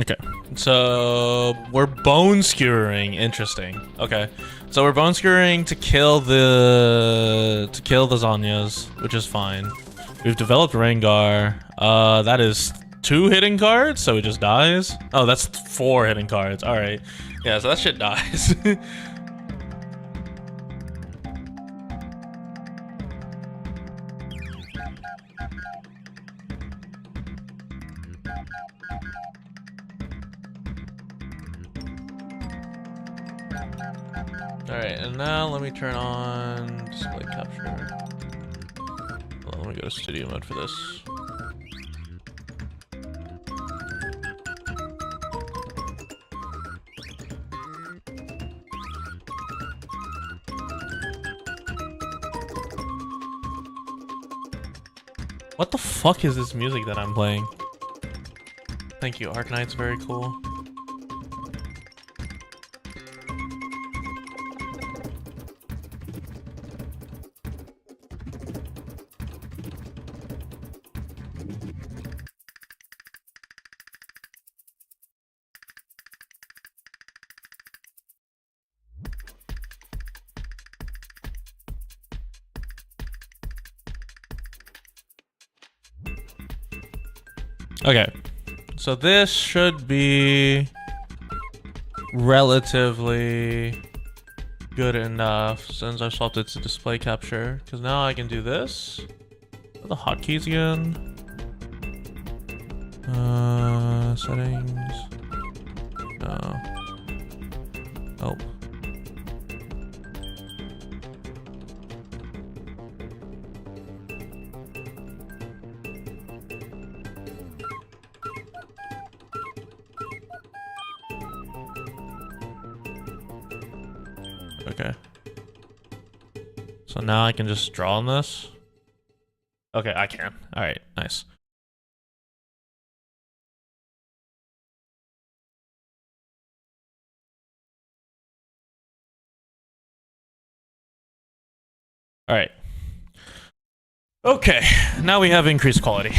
Okay, so we're bone skewering. Interesting. Okay, so we're bone skewering to kill the Zanyas, which is fine. We've developed Rengar. That is 2 hitting cards, so it just dies. Oh, that's 4 hitting cards. All right, yeah, so that shit dies. Alright, and now let me turn on display capture. Well, let me go to studio mode for this. What the fuck is this music that I'm playing? Thank you, Arknight's very cool. Okay, so this should be relatively good enough since I swapped it to display capture, because now I can do this. The hotkeys again. Settings. No. Oh. Okay. So now I can just draw on this. Okay, I can. All right, nice. All right. Okay, now we have increased quality.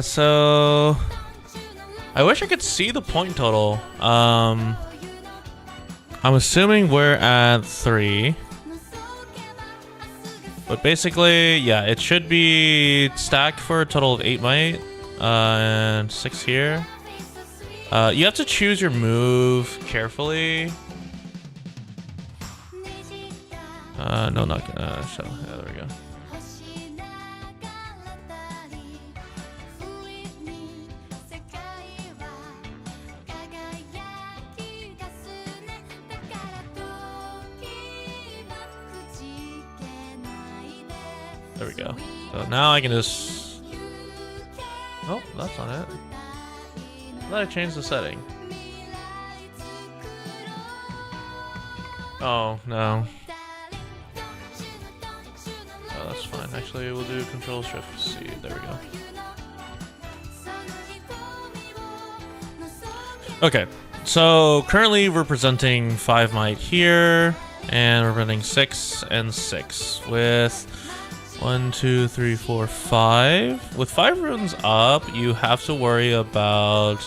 So I wish I could see the point total. I'm assuming we're at 3. But basically, yeah, it should be stacked for a total of 8 might, and 6 here. You have to choose your move carefully. No, not so. Yeah, there we go. There we go. So now I can just... Oh, that's not it. I thought I changed the setting. Oh, no. Oh, that's fine. Actually, we'll do Control Shift C. There we go. Okay. So currently we're presenting 5 might here, and we're running 6 and 6 with 1, 2, 3, 4, 5. With 5 runes up, you have to worry about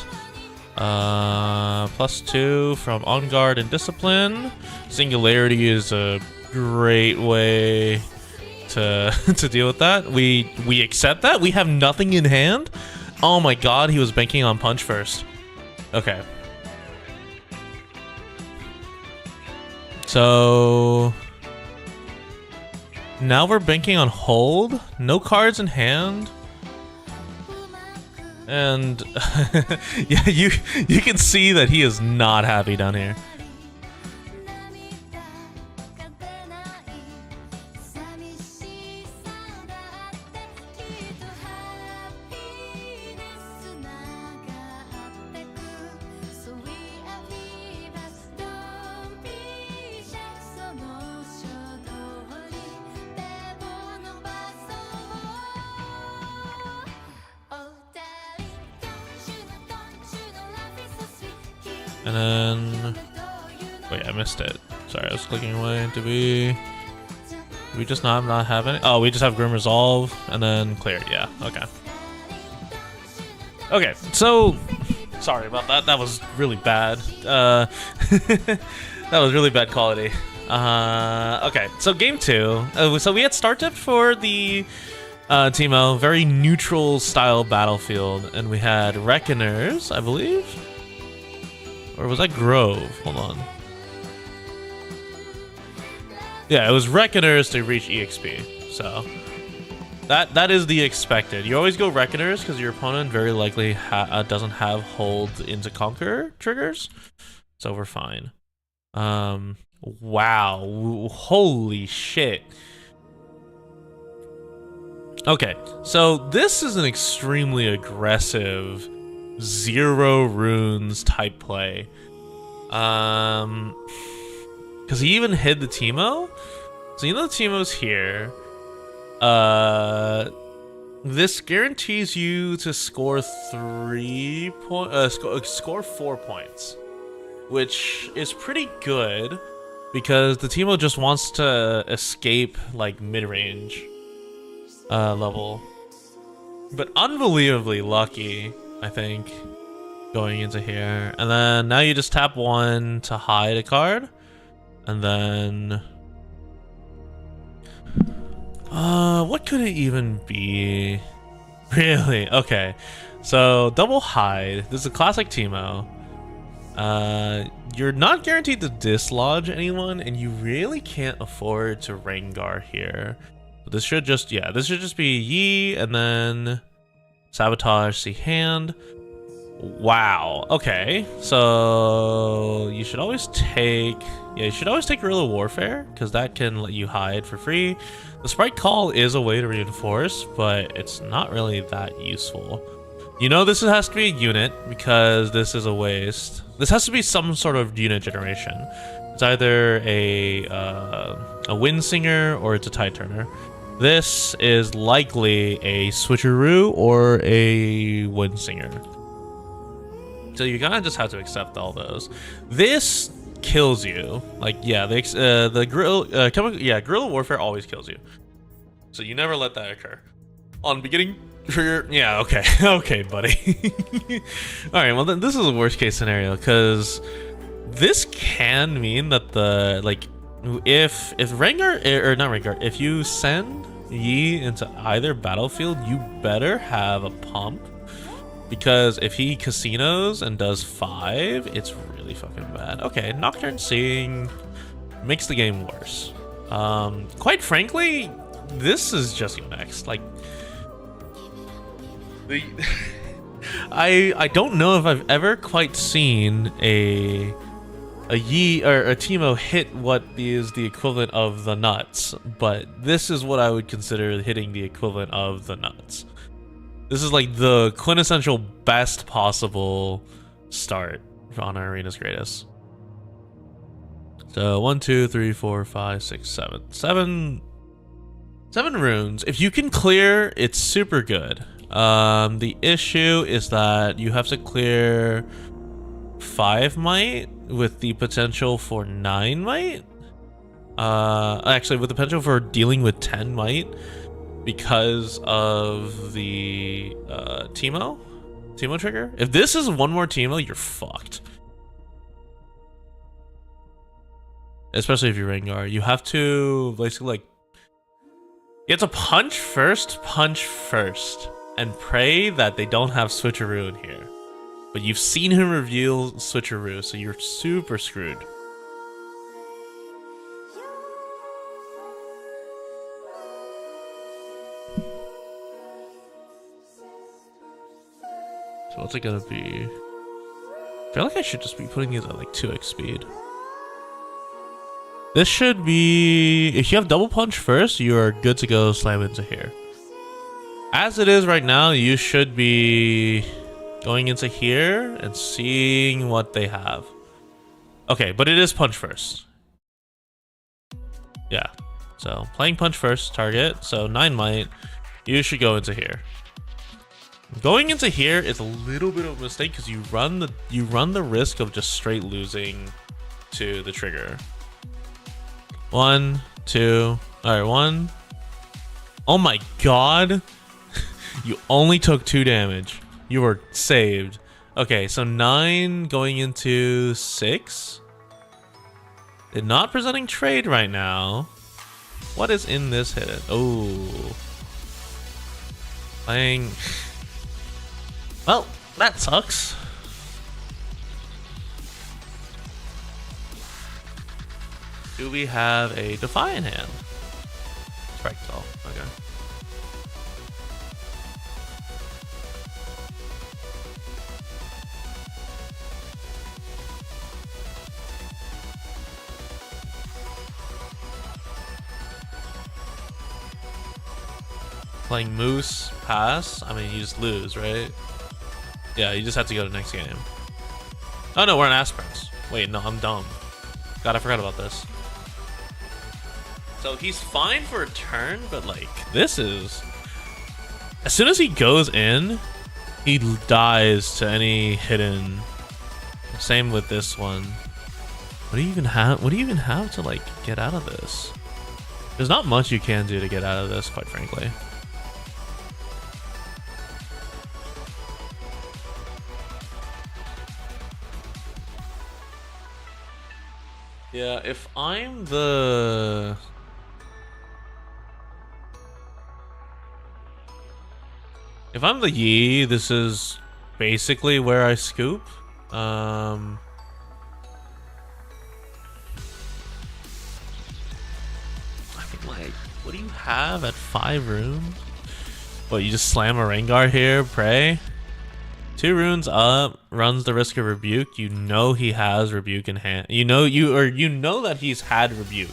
+2 from On Guard and Discipline. Singularity is a great way to to deal with that. We accept that. We have nothing in hand. Oh my god, he was banking on punch first. Okay. So now we're banking on hold, no cards in hand, and yeah, you can see that he is not happy down here. And then, wait, I missed it. Sorry, I was clicking away. Do we just not have any? Oh, we just have Grim Resolve and then clear. Yeah, okay. Okay, so sorry about that. That was really bad. That was really bad quality. Okay, so game 2. So we had start tip for the Teemo, very neutral style battlefield, and we had Reckoners, I believe. Or was that Grove? Hold on. Yeah, it was Reckoners to reach EXP. So that is the expected. You always go Reckoners because your opponent very likely doesn't have hold into Conqueror triggers. So we're fine. Wow. Holy shit. Okay, so this is an extremely aggressive 0 runes type play. Because he even hid the Teemo. So you know the Teemo's here. This guarantees you to score 4 points, which is pretty good because the Teemo just wants to escape like mid-range level. But unbelievably lucky, I think, going into here. And then now you just tap 1 to hide a card. And then... what could it even be? Really? Okay. So, double hide. This is a classic Teemo. You're not guaranteed to dislodge anyone, and you really can't afford to Rengar here. This should just, yeah, this should just be Yi, and then sabotage, see hand. Wow, okay. So you should always take, yeah, you should always take Guerrilla Warfare, because that can let you hide for free. The Sprite Call is a way to reinforce, but it's not really that useful. You know this has to be a unit, because this is a waste. This has to be some sort of unit generation. It's either a Wind Singer or it's a Tide Turner. This is likely a Switcheroo or a Wind Singer. So you kind of just have to accept all those. This kills you. Like, yeah, the Guerrilla Warfare always kills you. So you never let that occur. On beginning trigger, yeah, okay, okay, buddy. All right, well then this is a worst case scenario because this can mean that the if Rengar or not Rengar, if you send Yi into either battlefield, you better have a pump. Because if he casinos and does 5, it's really fucking bad. Okay, Nocturne Seeing makes the game worse. Quite frankly, this is just your next. Like, I don't know if I've ever quite seen a Yi or a Teemo hit what is the equivalent of the nuts, but this is what I would consider hitting the equivalent of the nuts. This is like the quintessential best possible start on our Arena's Greatest. So 1, 2, 3, 4, 5, 6, 7. 7 runes. If you can clear, it's super good. The issue is that you have to clear 5 might with the potential for 9 might. Actually, with the potential for dealing with 10 might. Because of the Teemo trigger. If this is one more Teemo, you're fucked. Especially if you're Rengar. You have to basically like, you have to punch first, and pray that they don't have Switcheroo in here. But you've seen him reveal Switcheroo, so you're super screwed. So what's it gonna be? I feel like I should just be putting these at like 2x speed. This should be, if you have double punch first, you are good to go slam into here. As it is right now, you should be going into here and seeing what they have. Okay, but it is punch first. Yeah, so playing punch first target, so 9 might, you should go into here. Going into here is a little bit of a mistake because you run the risk of just straight losing to the trigger. 1, 2, all right, 1. Oh my god, you only took 2 damage. You were saved. Okay, so 9 going into 6. They're not presenting trade right now. What is in this hit? Oh, playing. Well, that sucks. Do we have a Defiant hand? Strike Call, okay. Playing Moose, pass. I mean, you just lose, right? Yeah, you just have to go to next game. Oh no, we're in Aspirants. Wait, no, I'm dumb. God, I forgot about this. So he's fine for a turn, but like this is, as soon as he goes in, he dies to any hidden. Same with this one. What do you even have? What do you even have to like get out of this? There's not much you can do to get out of this, quite frankly. Yeah, if I'm the Yi, this is basically where I scoop. I think like, what do you have at 5 runes? What, you just slam a Rengar here, pray? 2 runes up, runs the risk of rebuke. You know he has rebuke in hand. You know that he's had rebuke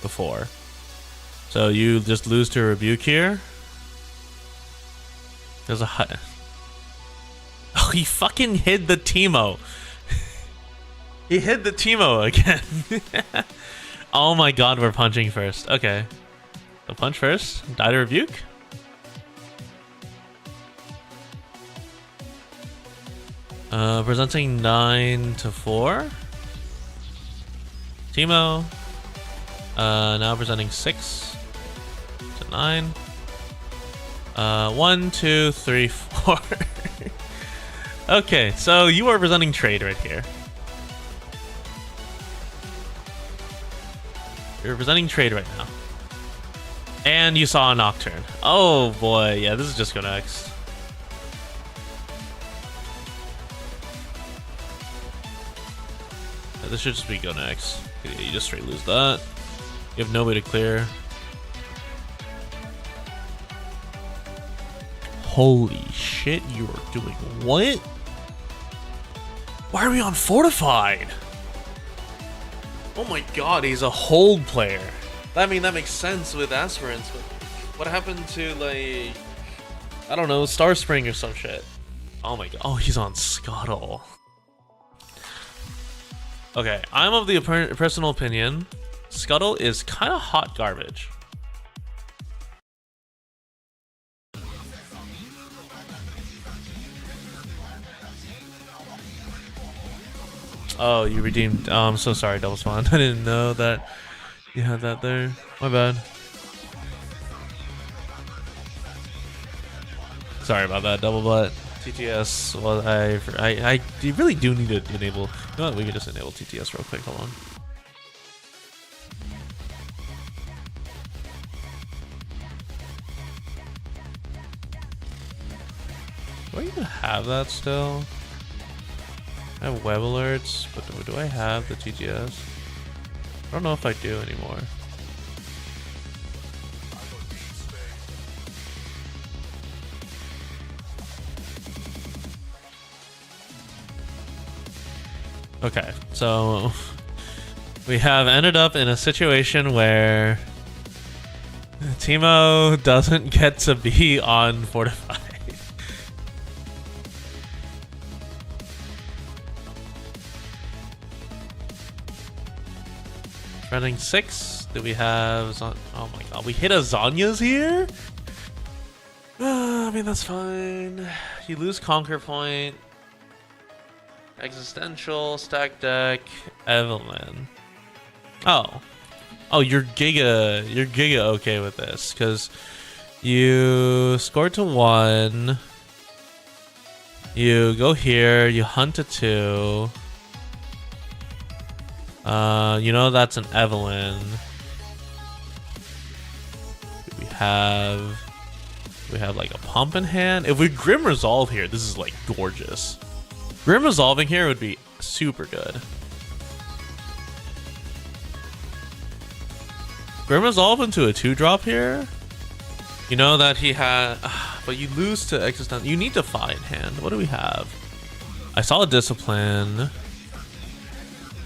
before. So you just lose to rebuke here. There's a oh, he fucking hid the Teemo. He hid the Teemo again. Oh my god, we're punching first. Okay. So punch first, die to rebuke. Presenting 9 to 4. Teemo. Now presenting 6 to 9. 1, 2, 3, 4. Okay, so you are presenting trade right here. You're presenting trade right now. And you saw a Nocturne. Oh boy, yeah, this is just go next. This should just be go next. You just straight lose that. You have nobody to clear. Holy shit, you are doing what? Why are we on Fortified? Oh my god, he's a hold player. I mean, that makes sense with Aspirants, but what happened to, like, I don't know, Star Spring or some shit? Oh my god. Oh, he's on Scuttle. Okay, I'm of the personal opinion, Scuttle is kind of hot garbage. Oh, you redeemed. Oh, I'm so sorry, Double Spawn. I didn't know that you had that there. My bad. Sorry about that, Double Butt. TTS. Well, I really do need to enable. You know what? We can just enable TTS real quick. Hold on. Do I even have that still? I have web alerts, but do I have the TTS? I don't know if I do anymore. Okay, so we have ended up in a situation where Teemo doesn't get to be on Fortify. Running 6. Do we have oh my god, we hit a Zanya's here? I mean, that's fine. You lose Conquer Point. Existential, stack deck, Evelyn. Oh, you're giga okay with this because you score to 1. You go here, you hunt to 2. You know that's an Evelyn. We have like a pump in hand. If we Grim Resolve here, this is like gorgeous. Grim Resolving here would be super good. Grim Resolve into a 2-drop here. You know that he had, but you lose to Existential. You need Defy in hand. What do we have? I saw a Discipline.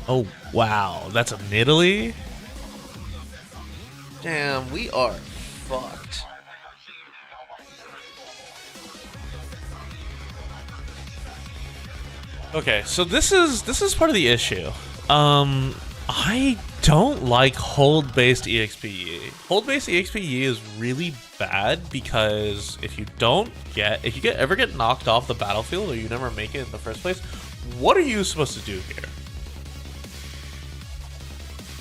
Oh wow, that's a Nidalee. Damn, we are fucked. Okay, so this is part of the issue. I don't like hold-based EXPE. Hold-based EXPE is really bad because if you ever get knocked off the battlefield or you never make it in the first place, what are you supposed to do here?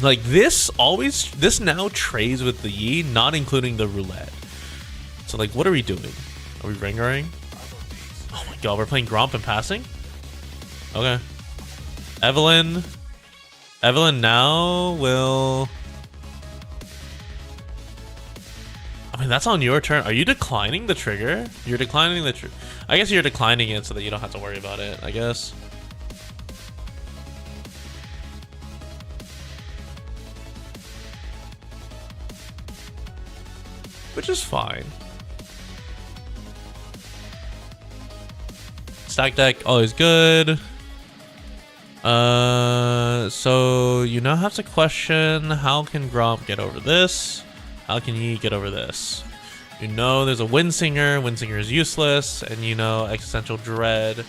Like this now trays with the Yi, not including the roulette. So like, what are we doing? Are we ringaring? Oh my god, we're playing Gromp and passing? Okay. Evelyn now will... I mean, that's on your turn. Are you declining the trigger? You're declining the trigger. I guess you're declining it so that you don't have to worry about it, I guess. Which is fine. Stack deck, always good. So you now have to question, how can Gromp get over this? How can he get over this? You know there's a Windsinger. Windsinger is useless, and you know Existential Dread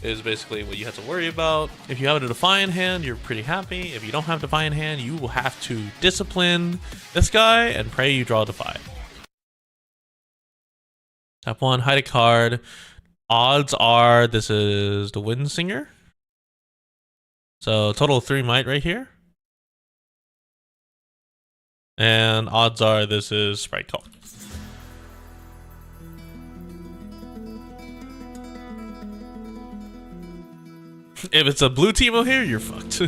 is basically what you have to worry about. If you have a Defiant hand, you're pretty happy. If you don't have Defiant hand, you will have to discipline this guy and pray you draw a Defy. Tap 1, hide a card. Odds are this is the Windsinger. So total 3 might right here. And odds are this is Sprite Call. If it's a blue Teemo here, you're fucked.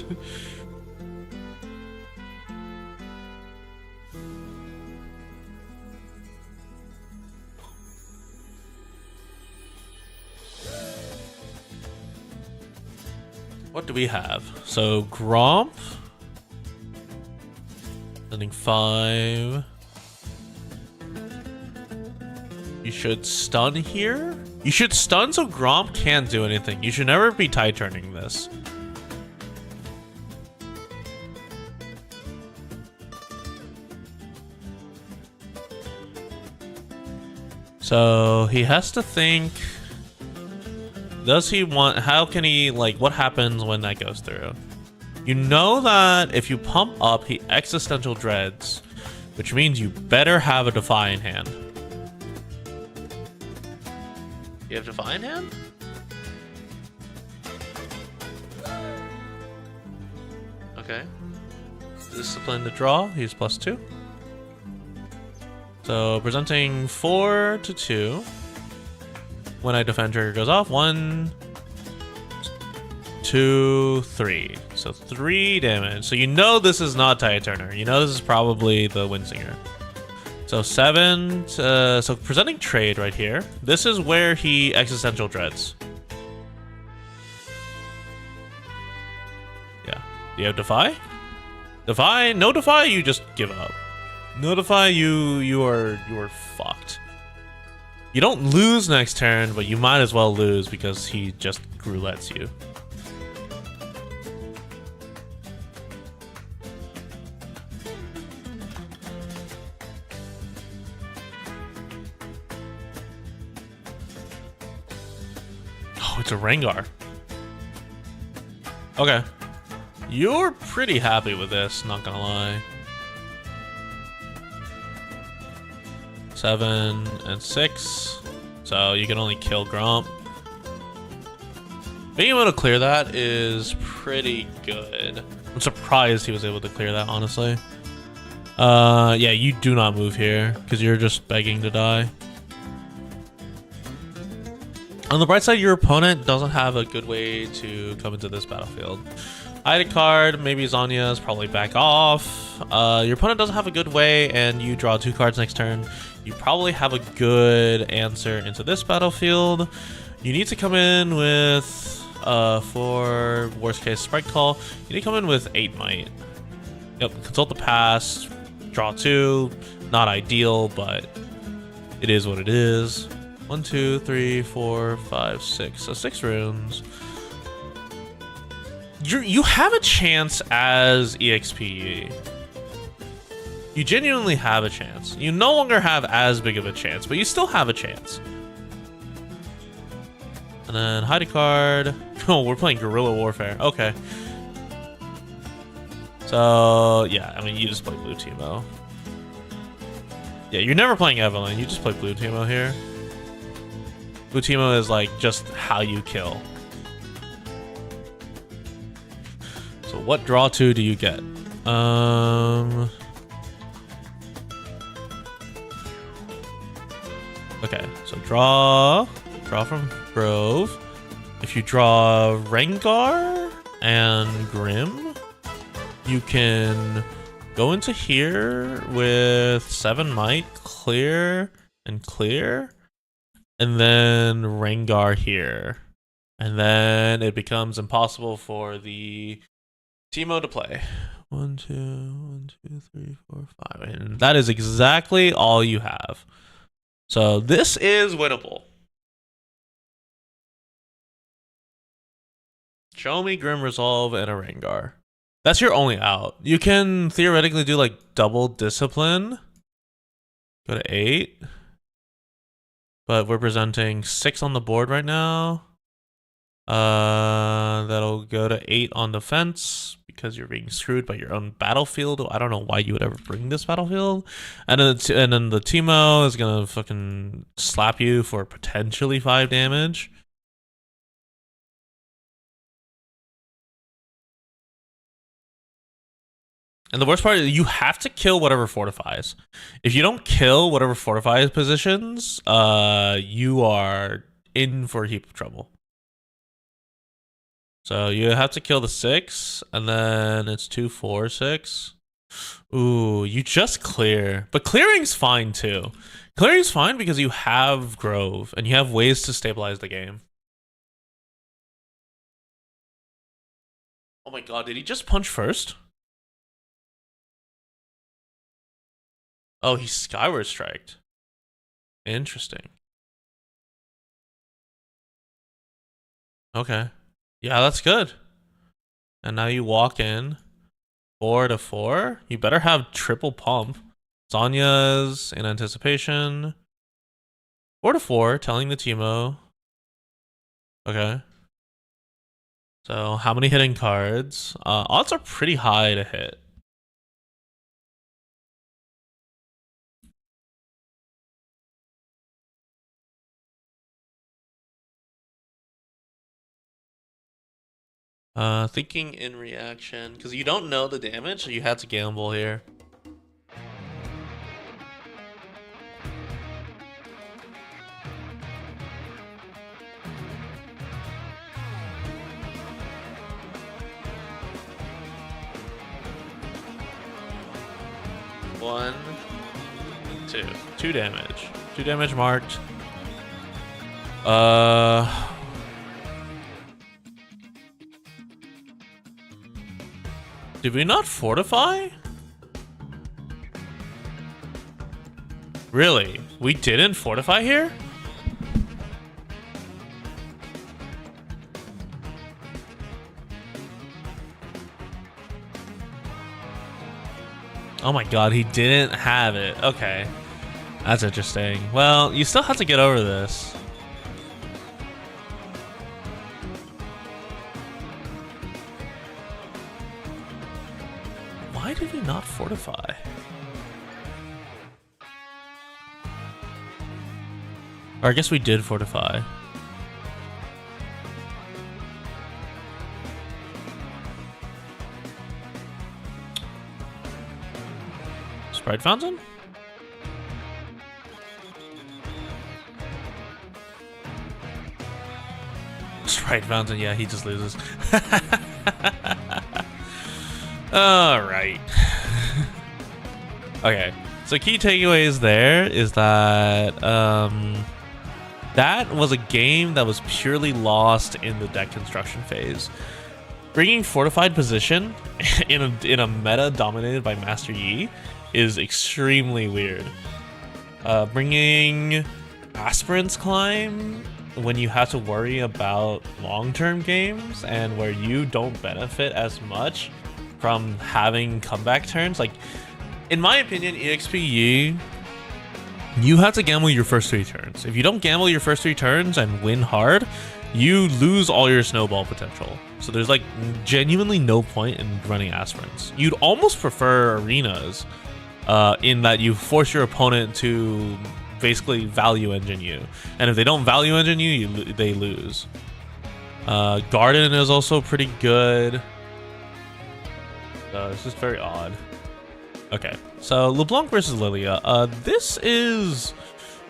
What do we have? So Gromp. Sending 5. You should stun here. You should stun so Gromp can't do anything. You should never be tide turning this. So he has to think. Does he want, how can he, like, what happens when that goes through? You know that if you pump up, he Existential Dreads, which means you better have a Defiant hand. You have Defiant hand? Okay. Discipline to draw, he's +2. So presenting 4 to 2. When I defend, trigger goes off. 1, 2, 3. So 3 damage. So you know this is not Tide Turner. You know this is probably the Windsinger. So 7. So presenting trade right here. This is where he Existential Dreads. Yeah. Do you have Defy? Defy? No Defy, you just give up. No Defy, you are fucked. You don't lose next turn, but you might as well lose because he just roulettes you. Oh, it's a Rengar. Okay. You're pretty happy with this, not gonna lie. 7 and 6. So you can only kill Gromp. Being able to clear that is pretty good. I'm surprised he was able to clear that, honestly. Yeah, you do not move here because you're just begging to die. On the bright side, your opponent doesn't have a good way to come into this battlefield. Hide a card, maybe Zanya's probably back off. Your opponent doesn't have a good way, and you draw 2 cards next turn. You probably have a good answer into this battlefield. You need to come in with, for worst case Sprite Call, you need to come in with 8 might. Yep, consult the past, draw 2. Not ideal, but it is what it is. 1, 2, 3, 4, 5, 6. So 6 runes. You have a chance as EXPE. You genuinely have a chance. You no longer have as big of a chance, but you still have a chance. And then hide a card. Oh, we're playing Guerrilla Warfare. Okay. So yeah, I mean, you just play blue Teemo. Yeah, you're never playing Evelyn. You just play blue Teemo here. Blue Teemo is like just how you kill. So what draw 2 do you get? Okay, so draw from Grove. If you draw Rengar and Grim, you can go into here with 7 Might, clear, and clear, and then Rengar here. And then it becomes impossible for the Teemo to play. 1, 2, 3, 4, 5. And that is exactly all you have. So this is winnable. Show me Grim Resolve and a Rengar. That's your only out. You can theoretically do like double Discipline. Go to 8. But we're presenting 6 on the board right now. That'll go to 8 on defense because you're being screwed by your own battlefield. I don't know why you would ever bring this battlefield. And then the Teemo is gonna fucking slap you for potentially 5 damage. And the worst part is you have to kill whatever fortifies. If you don't kill whatever fortifies positions, you are in for a heap of trouble. So you have to kill the 6, and then it's 2, 4, 6. Ooh, you just clear. But clearing's fine too. Clearing's fine because you have Grove, and you have ways to stabilize the game. Oh my god, did he just punch first? Oh, he's Skyward Striked. Interesting. Okay. Yeah, that's good. And now you walk in 4 to 4. You better have triple pump. Zonya's in anticipation. 4 to 4, telling the Teemo. Okay. So how many hitting cards? Odds are pretty high to hit. Thinking in reaction, because you don't know the damage, so you had to gamble here. One, 2. 2 damage. 2 damage marked. Did we not fortify? Really? We didn't fortify here? Oh my god, he didn't have it. Okay. That's interesting. Well, you still have to get over this. Why did we not fortify? Or I guess we did fortify. Sprite Fountain? Sprite Fountain, yeah, he just loses. Alright. Okay, so key takeaways there is that that was a game that was purely lost in the deck construction phase. Bringing fortified position in a meta dominated by Master Yi is extremely weird. Bringing Aspirant's Climb when you have to worry about long-term games and where you don't benefit as much from having comeback turns. Like, in my opinion, EXP, you have to gamble your first 3 turns. If you don't gamble your first 3 turns and win hard, you lose all your snowball potential. So there's like genuinely no point in running aspirants. You'd almost prefer arenas in that you force your opponent to basically value engine you. And if they don't value engine you, they lose. Garden is also pretty good. It's just very odd. Okay, so LeBlanc versus Lilia. This is,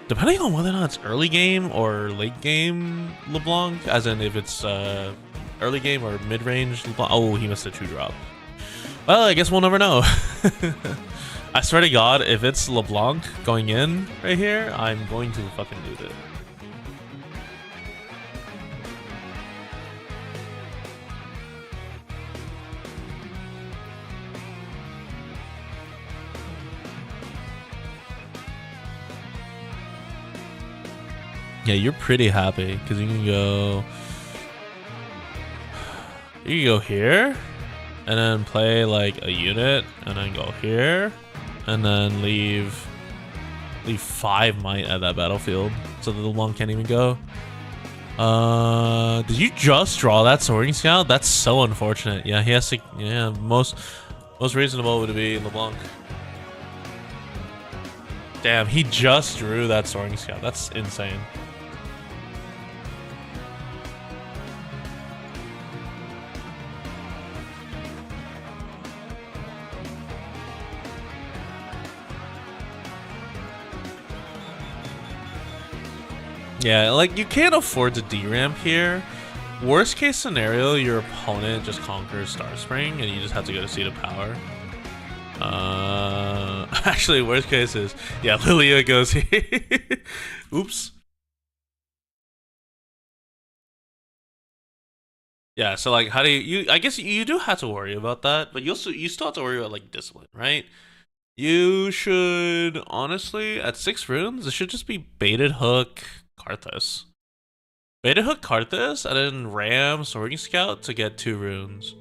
depending on whether or not it's early game or late game LeBlanc, as in if it's early game or mid-range LeBlanc. Oh, he missed a 2-drop. Well, I guess we'll never know. I swear to God, if it's LeBlanc going in right here, I'm going to fucking lose it. Yeah, you're pretty happy because you can go here and then play like a unit and then go here and then leave 5 might at that battlefield so that the long can't even go. Did you just draw that Soaring Scout? That's so unfortunate. Yeah, he has to. Yeah, most reasonable would be LeBlanc. Damn, he just drew that Soaring Scout. That's insane. Yeah, like you can't afford to D-ramp here. Worst case scenario, your opponent just conquers Star Spring and you just have to go to Seat of Power. Actually, worst case is, yeah, Lilia goes here. Oops. Yeah, so like, how do you? I guess you do have to worry about that, but you still have to worry about like discipline, right? You should honestly at 6 runes, it should just be baited hook Karthus. Baited hook Karthus and then ram Soaring Scout to get 2 runes.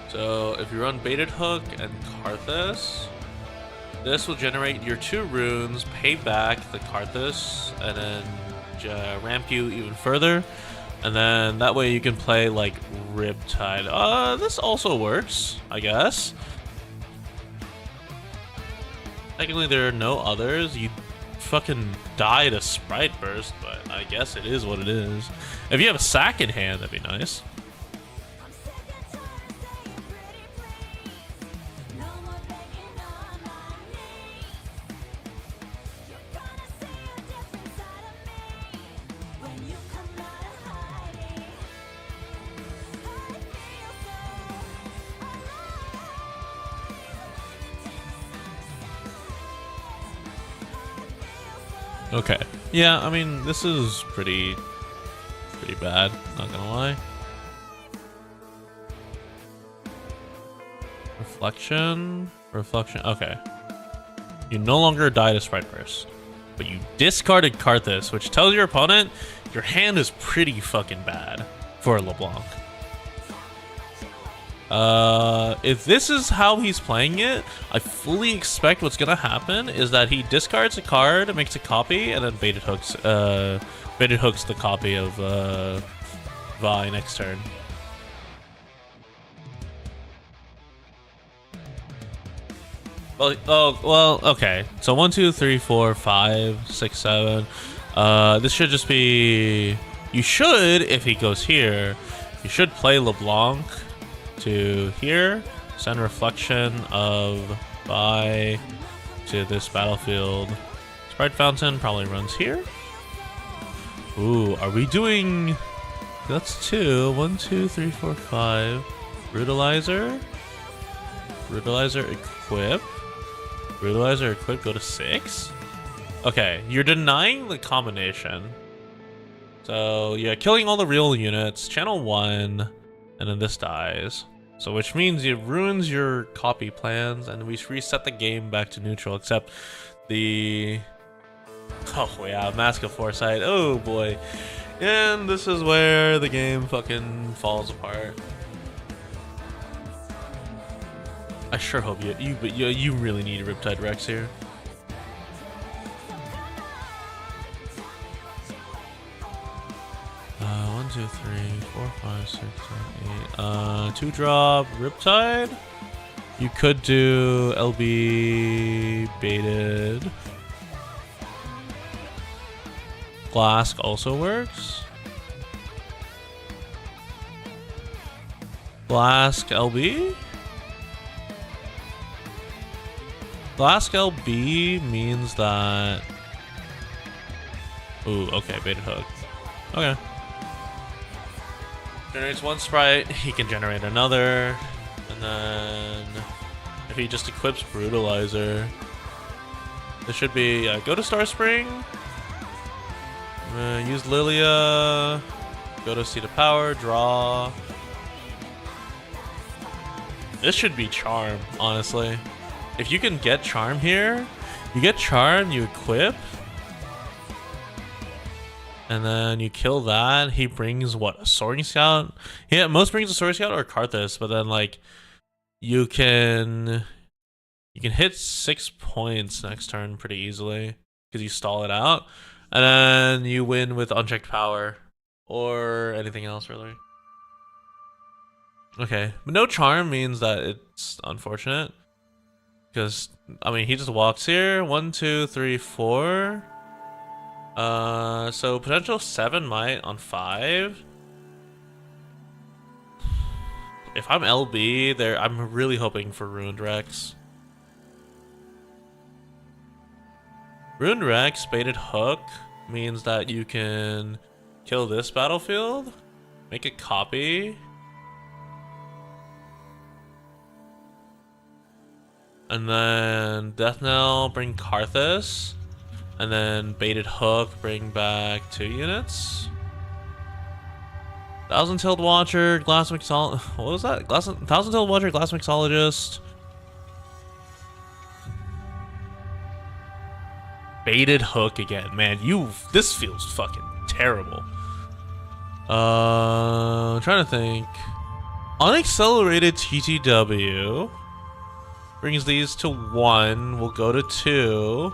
So if you run Baited Hook and Karthus, this will generate your 2 runes, pay back the Karthus, and then ramp you even further. And then that way you can play like Riptide. This also works, I guess. Technically there are no others. You fucking die to Sprite Burst, but I guess it is what it is. If you have a sack in hand, that'd be nice. Okay. Yeah, I mean, this is pretty bad, not gonna lie. Reflection. Okay. You no longer die to Sprite Burst, but you discarded Karthus, which tells your opponent your hand is pretty fucking bad for LeBlanc. If this is how he's playing it, I fully expect what's gonna happen is that he discards a card, makes a copy, and then baited hooks the copy of Vi next turn. Well, okay. So 1, 2, 3, 4, 5, 6, 7. This should just be. You should, if he goes here, you should play LeBlanc to here, send reflection of Vi to this battlefield. Sprite Fountain probably runs here. Ooh, are we doing? That's 2. 1, 2, 3, 4, 5. Brutalizer. Brutalizer equip. Brutalizer equip. Go to 6. Okay, you're denying the combination. So yeah, killing all the real units. Channel 1. And then this dies. So which means it ruins your copy plans and we reset the game back to neutral, except the... Oh yeah, Mask of Foresight. Oh boy. And this is where the game fucking falls apart. I sure hope you really need a Riptide Rex here. One, two, three, 4, 5, 6, 7, 8. 2 drop Riptide. You could do LB baited. Glask also works. Glask LB? Glask LB means that... Ooh, okay, baited hook. Okay. Generates 1 sprite, he can generate another. And then... if he just equips Brutalizer... This should be... go to Star Spring. Use Lilia. Go to Seat of Power, draw. This should be Charm, honestly. If you can get Charm here, you get Charm, you equip. And then you kill that. He brings what? A Soaring Scout? He at most brings a Soaring Scout or Karthus, but then like you can hit 6 points next turn pretty easily because you stall it out. And then you win with unchecked power or anything else, really. Okay, but no Charm means that it's unfortunate. Because, I mean, he just walks here. 1, 2, 3, 4. So potential 7 might on 5. If I'm LB, there, I'm really hoping for Ruined Rex. Ruined Rex, baited hook, means that you can kill this battlefield, make a copy, and then Death Knell, bring Karthus, and then baited hook, bring back 2 units. Thousand-Tailed Watcher, Glass Mixologist. What was that? Thousand-Tailed Watcher, Glass Mixologist. Baited hook again, man. This feels fucking terrible. I'm trying to think. Unaccelerated TTW brings these to 1. We'll go to 2.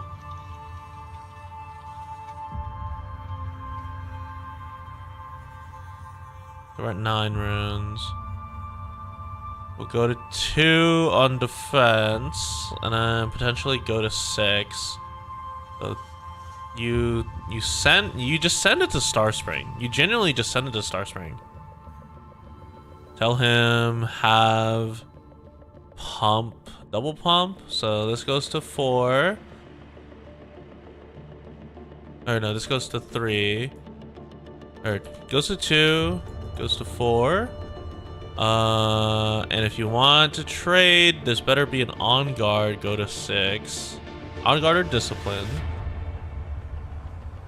We're at 9 runes. We'll go to 2 on defense, and then potentially go to 6. So you just send it to Star Spring. You genuinely just send it to Star Spring. Tell him have pump, double pump. So this goes to 4. Or no, this goes to 3. Or goes to 2, goes to 4. And if you want to trade, this better be an on guard. Go to 6. On guard or discipline.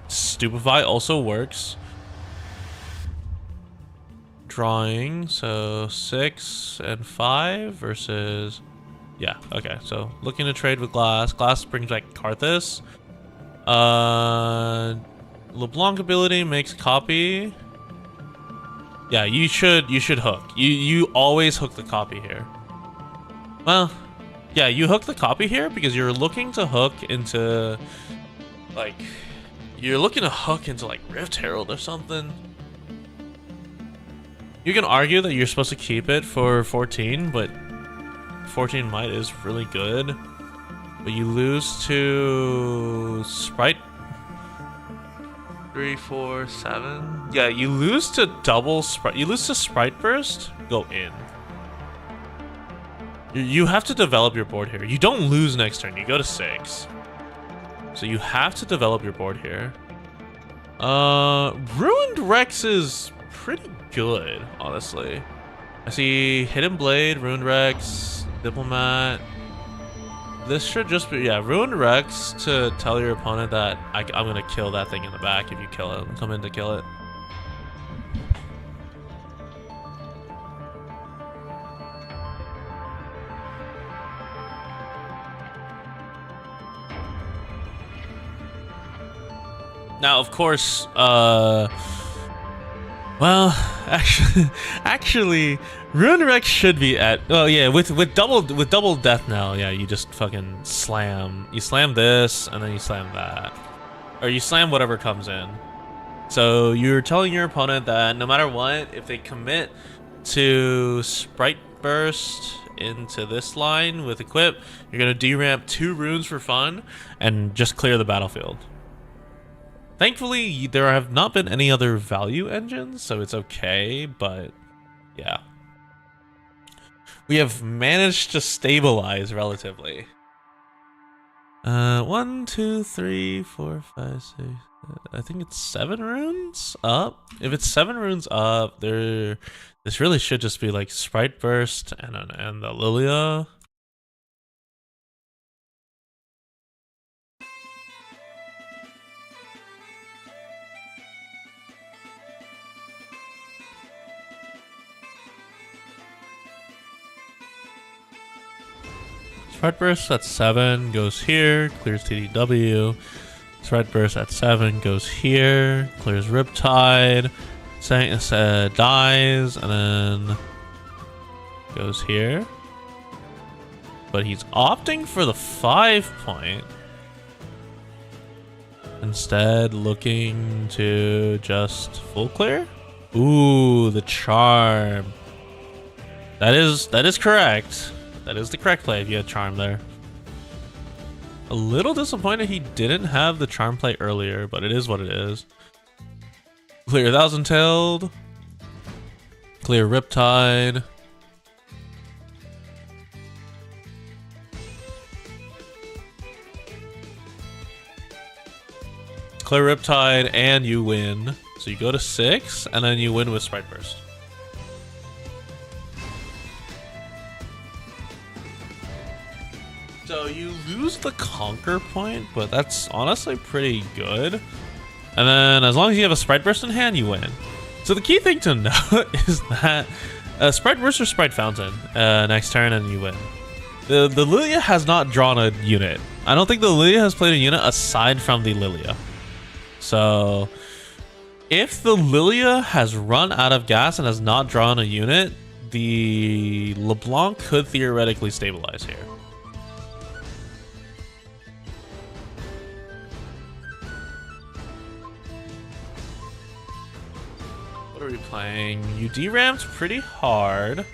Stupefy also works. Drawing, so 6 and 5 versus... Yeah, okay, so looking to trade with Glass. Glass brings back Karthus. LeBlanc ability makes copy. Yeah, you should hook. You always hook the copy here. Well, yeah, you hook the copy here because you're looking to hook into like... You're looking to hook into like Rift Herald or something. You can argue that you're supposed to keep it for 14, but 14 might is really good. But you lose to Sprite 3, 4, 7. Yeah, you lose to double Sprite. You lose to Sprite Burst. Go in. You have to develop your board here. You don't lose next turn. You go to 6. So you have to develop your board here. Ruined Rex is pretty good, honestly. I see Hidden Blade, Ruined Rex, Diplomat. This should just be, yeah, Ruined Rex to tell your opponent that I'm gonna kill that thing in the back if you kill it. Come in to kill it. Now, of course, Well, actually, Ruin Rex should be at. Oh yeah, with double death knell. Yeah, you just fucking slam. You slam this, and then you slam that, or you slam whatever comes in. So you're telling your opponent that no matter what, if they commit to Sprite Burst into this line with equip, you're gonna deramp 2 runes for fun and just clear the battlefield. Thankfully, there have not been any other value engines, so it's okay, but yeah. We have managed to stabilize relatively. 1, 2, 3, 4, 5, 6. I think it's 7 runes up. If it's 7 runes up, this really should just be like Sprite Burst and the Lilia. Sprite Burst at 7 goes here, clears TDW. Sprite Burst at 7 goes here, clears Riptide, dies, and then goes here. But he's opting for the 5 point. Instead, looking to just full clear. Ooh, the charm. That is correct. That is the correct play if you had charm there. A little disappointed he didn't have the charm play earlier, but it is what it is. Clear Thousand Tailed. Clear Riptide. Clear Riptide and you win. So you go to 6 and then you win with Sprite Burst. So you lose the Conquer point, but that's honestly pretty good. And then as long as you have a Sprite Burst in hand, you win. So the key thing to note is that Sprite Burst or Sprite Fountain next turn and you win. The Lilia has not drawn a unit. I don't think the Lilia has played a unit aside from the Lilia. So if the Lilia has run out of gas and has not drawn a unit, the LeBlanc could theoretically stabilize here. What are we playing? You deramped pretty hard.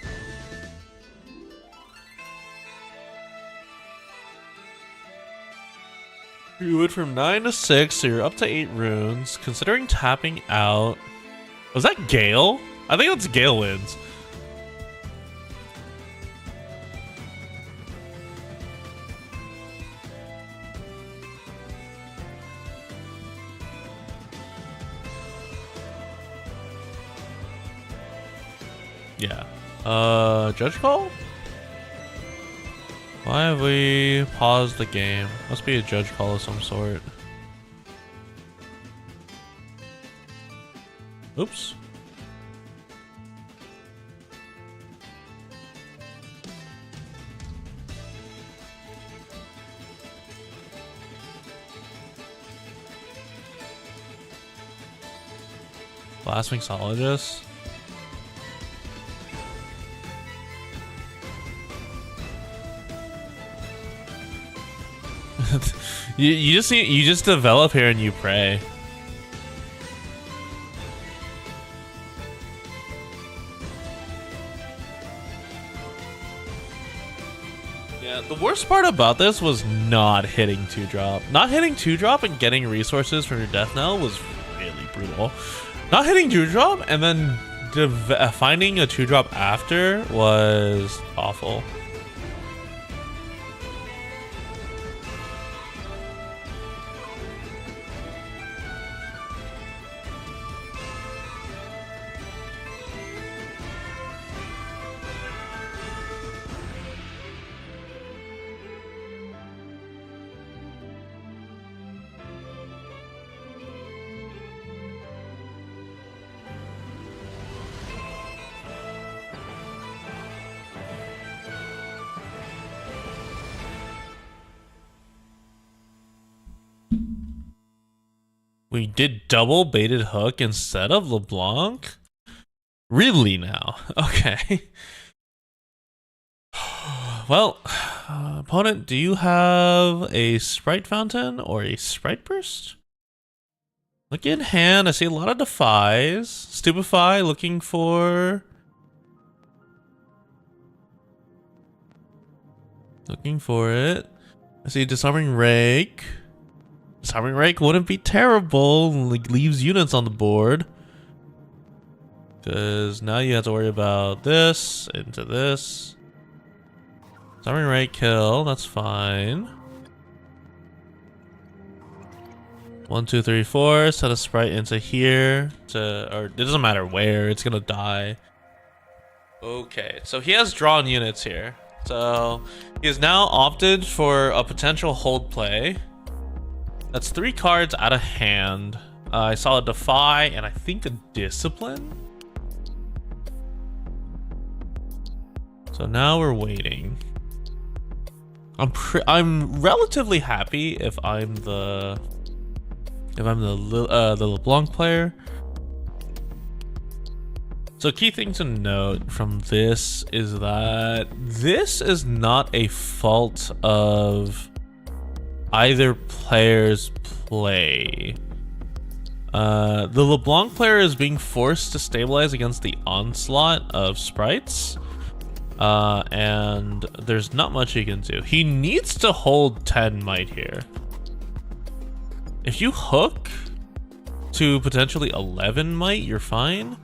You went from 9 to 6, so you're up to 8 runes. Considering tapping out... Was that Gale? I think that's Gale wins. Yeah. Judge call? Why have we paused the game? Must be a judge call of some sort. Oops. Blast Mixologist? you just develop here and you pray. Yeah, the worst part about this was not hitting 2-drop. Not hitting 2-drop and getting resources from your death knell was really brutal. Not hitting 2-drop and then finding a 2-drop after was awful. We did double baited hook instead of LeBlanc? Really now? Okay. Well, opponent, do you have a Sprite Fountain or a Sprite Burst? Look in hand, I see a lot of Defies. Stupefy looking for... Looking for it. I see Disarming Rake. Disarming Rake wouldn't be terrible. Like, leaves units on the board. Because now you have to worry about this into this. Disarming Rake kill, that's fine. 1, 2, 3, 4. Set a sprite into here. Or it doesn't matter where, it's gonna die. Okay, so he has drawn units here. So he has now opted for a potential hold play. That's 3 cards out of hand. I saw a Defy and I think a Discipline. So now we're waiting. I'm relatively happy if I'm the LeBlanc player. So key thing to note from this is that this is not a fault of either player's play. The LeBlanc player is being forced to stabilize against the onslaught of sprites. And there's not much he can do. He needs to hold 10 might here. If you hook to potentially 11 might, you're fine.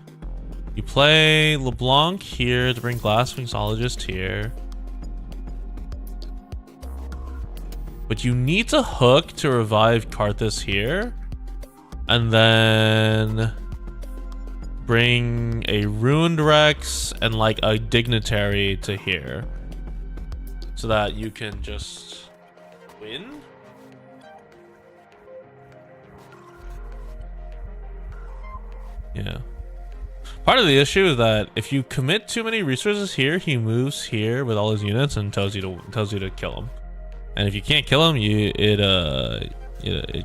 You play LeBlanc here to bring Glass Mixologist here. But you need to hook to revive Karthus here. And then bring a Ruined Rex and like a Dignitary to here. So that you can just win. Yeah. Part of the issue is that if you commit too many resources here, he moves here with all his units and tells you to kill him. And if you can't kill him, it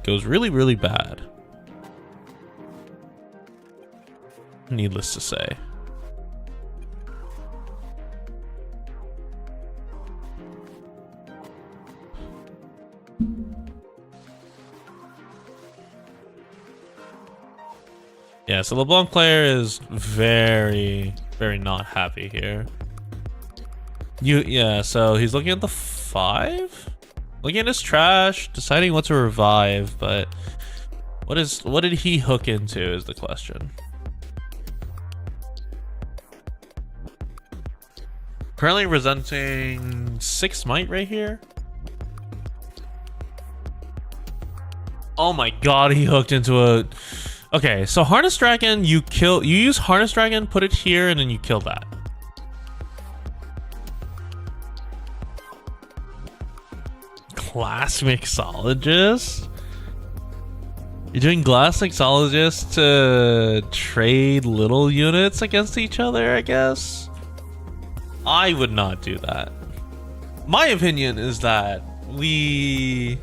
goes really bad. Needless to say. Yeah, so LeBlanc player is very not happy here. Yeah, so he's looking at the 5, looking at his trash, deciding what to revive, but what did he hook into is the question. Currently presenting 6 might right here. Oh my god, he hooked into a... Okay, so Harness Dragon, you use Harness Dragon, put it here, and then you kill that. Glass Mixologist? You're doing Glass Mixologist to trade little units against each other, I guess? I would not do that. My opinion is that we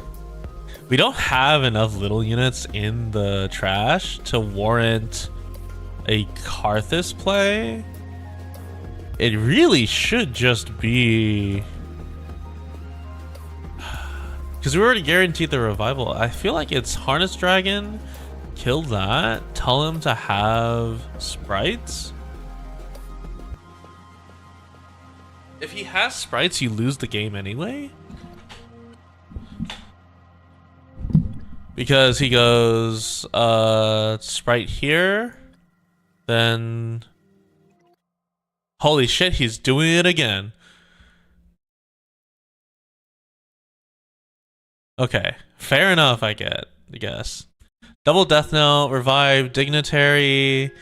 don't have enough little units in the trash to warrant a Karthus play. It really should just be... Because we already guaranteed the revival. I feel like it's Harness Dragon, kill that, tell him to have sprites. If he has sprites, you lose the game anyway. Because he goes sprite here, then holy shit, he's doing it again. Okay, fair enough, I guess. Double Death Note, revive Dignitary,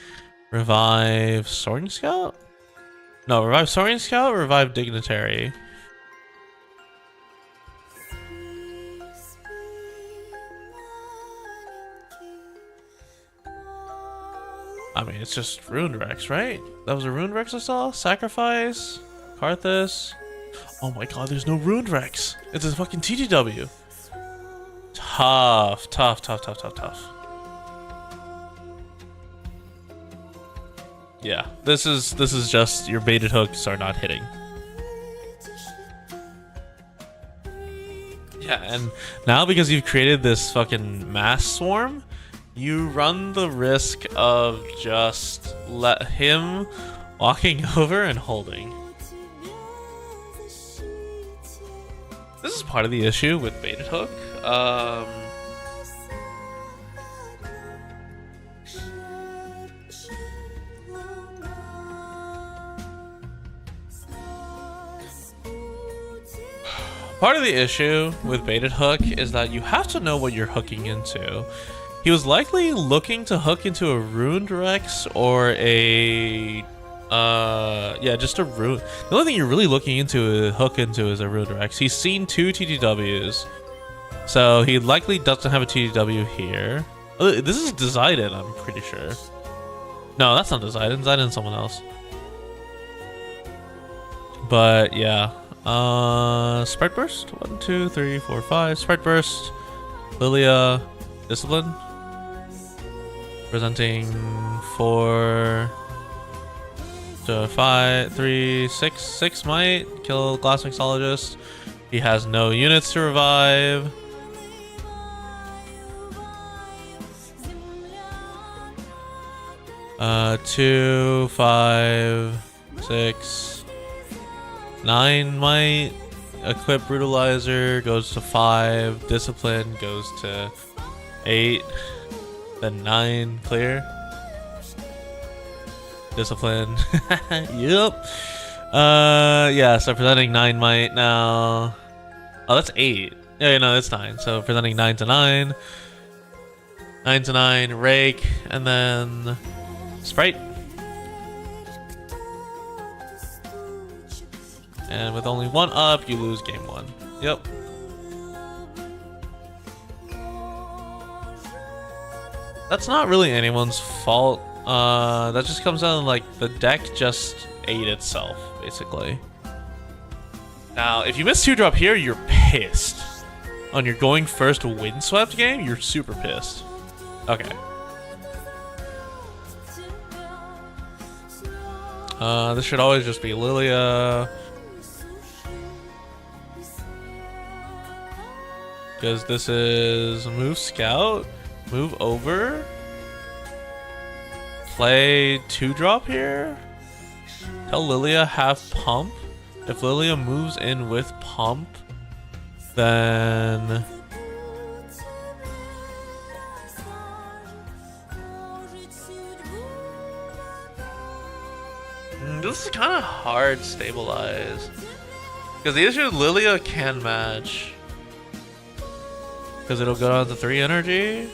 revive Soaring Scout? No, revive Soaring Scout, revive Dignitary. I mean, it's just Ruined Rex, right? That was a Ruined Rex I saw? Sacrifice, Karthus. Oh my god, there's no Ruined Rex. It's a fucking TGW. Tough. Yeah, this is just your baited hooks are not hitting. Yeah, and now because you've created this fucking mass swarm, you run the risk of just let him walking over and holding. This is part of the issue with baited hook. Part of the issue with baited hook is that you have to know what you're hooking into. He was likely looking to hook into a Ruined Rex or a yeah, just a Rune. The only thing you're really looking into hook into is a Ruined Rex. He's seen 2 TTWs, so he likely doesn't have a TTW here. Oh, this is Decided, I'm pretty sure. No, that's not Decided. Decided someone else. But yeah. Sprite Burst? 1, 2, 3, 4, 5. Sprite Burst. Lilia. Discipline. Presenting 4 to 5, 3, 6. 6 might kill Glass Mixologist. He has no units to revive. Uh, 2, 5, 6. 9 might equip Brutalizer, goes to 5, Discipline goes to 8, then 9 clear. Discipline. Yep. Yeah, so presenting 9 might now. Oh, that's 8. Yeah, no, that's 9. So presenting 9 to 9. 9 to 9, Rake, and then Sprite. And with only 1 up, you lose game 1. Yep. That's not really anyone's fault. That just comes down to, like, the deck just ate itself, basically. Now, if you miss 2-drop here, you're pissed. On your going first windswept game, you're super pissed. Okay. This should always just be Lilia. Because this is move scout, move over, play 2-drop here, tell Lilia have pump. If Lilia moves in with pump, then this is kind of hard to stabilize. Because the issue with Lilia can match. Because it'll go down to 3 energy.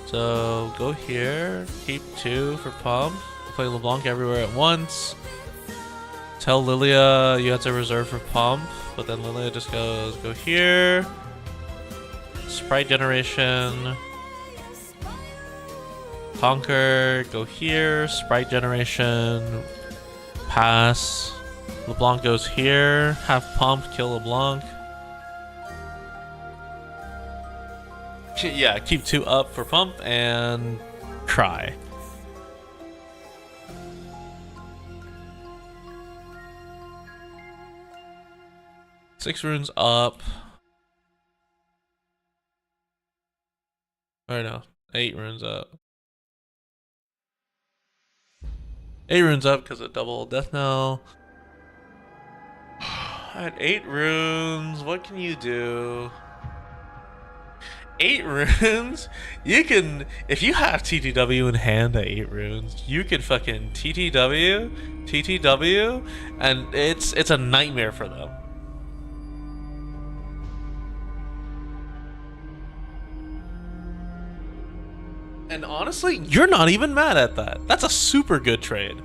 So go here, keep 2 for pump. Play LeBlanc everywhere at once. Tell Lilia you have to reserve for pump, but then Lilia just goes, go here. Sprite generation. Conquer, go here. Sprite generation. Pass. LeBlanc goes here. Have pump, kill LeBlanc. Yeah, keep 2 up for pump and cry. Six runes up. Or no, 8 runes up. 8 runes up because of double death knell. At 8 runes, what can you do? 8 runes? You can, if you have TTW in hand at 8 runes, you could fucking TTW, and it's a nightmare for them. And honestly, you're not even mad at that. That's a super good trade.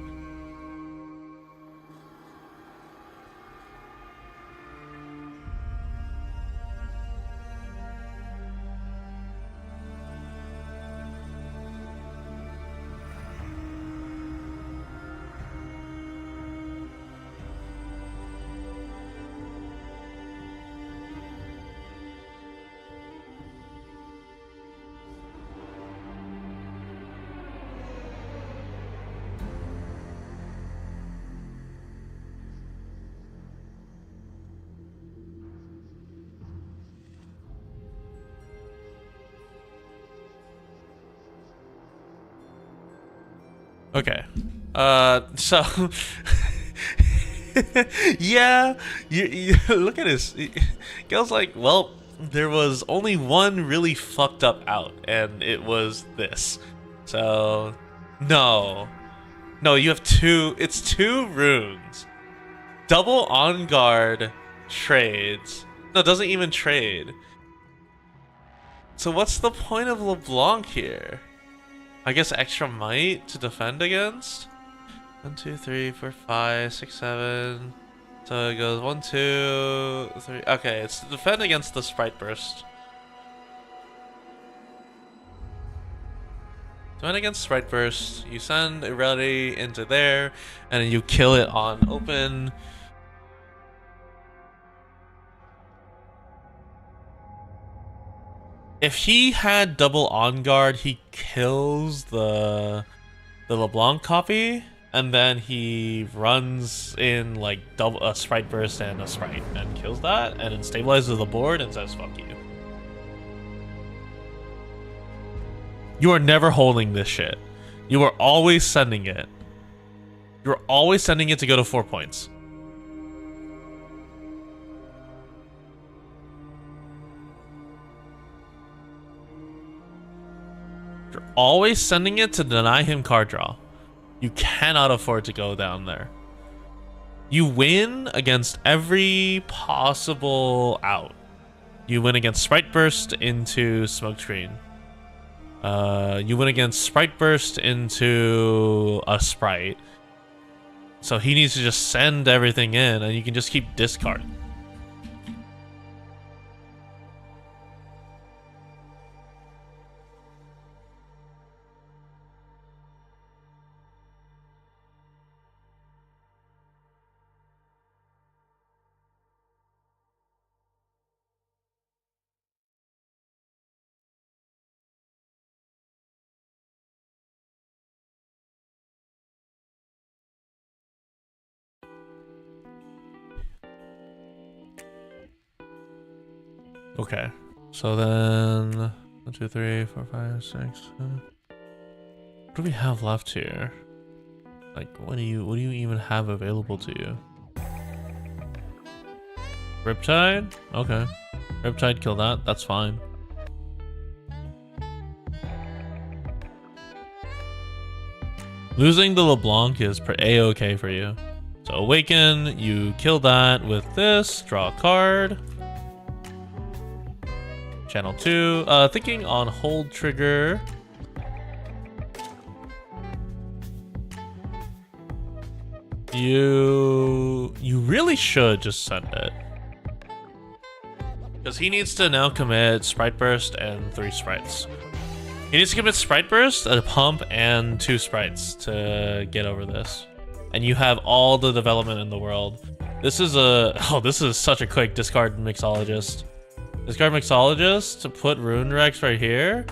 Okay. So yeah, you look at his. Gil's like, well, there was only one really fucked up out, and it was this. So, no, no, you have two. It's two runes. Double on guard trades. No, doesn't even trade. So what's the point of LeBlanc here? I guess extra might to defend against. 1, 2, 3, 4, 5, 6, 7. So it goes 1, 2, 3. Okay, it's to defend against the Sprite Burst. Defend against Sprite Burst. You send Irrelity into there, and then you kill it on open. If he had double on guard, he kills the LeBlanc copy, and then he runs in like double a Sprite Burst and a Sprite and kills that, and then stabilizes the board and says fuck you. You are never holding this shit. You are always sending it. You're always sending it to go to 4 points. You're always sending it to deny him card draw. You cannot afford to go down there. You win against every possible out. You win against Sprite Burst into Smokescreen. You win against Sprite Burst into a Sprite. So he needs to just send everything in, and you can just keep discarding. Okay, so then 1, 2, 3, 4, 5, 6. What do we have left here? Like, what do you even have available to you? Riptide? Okay, Riptide, kill that. That's fine. Losing the LeBlanc is A-okay for you. So Awaken, you kill that with this. Draw a card. Channel 2. Thinking on hold trigger. You really should just send it. Because he needs to now commit Sprite Burst and 3 Sprites. He needs to commit Sprite Burst, a Pump, and 2 Sprites to get over this. And you have all the development in the world. This is this is such a quick discard Mixologist. Discard Mixologist to put Rune Rex right here.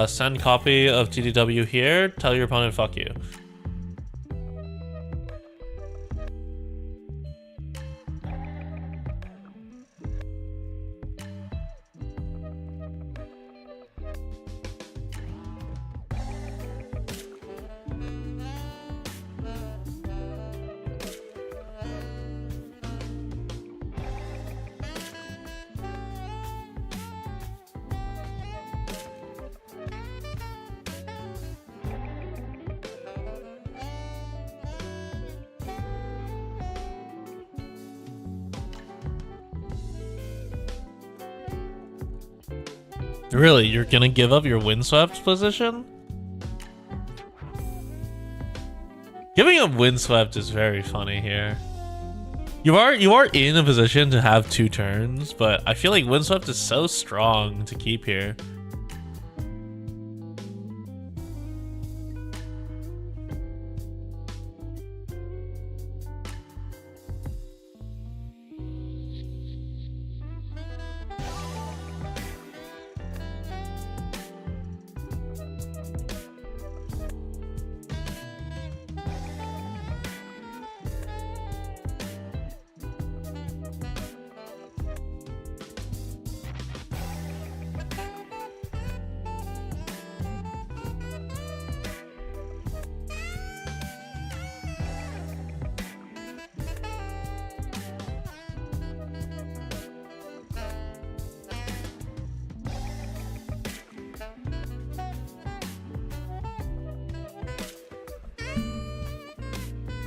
Send copy of TDW here. Tell your opponent fuck you. Really, you're gonna give up your Windswept position? Giving up Windswept is very funny here. You are in a position to have 2 turns, but I feel like Windswept is so strong to keep here.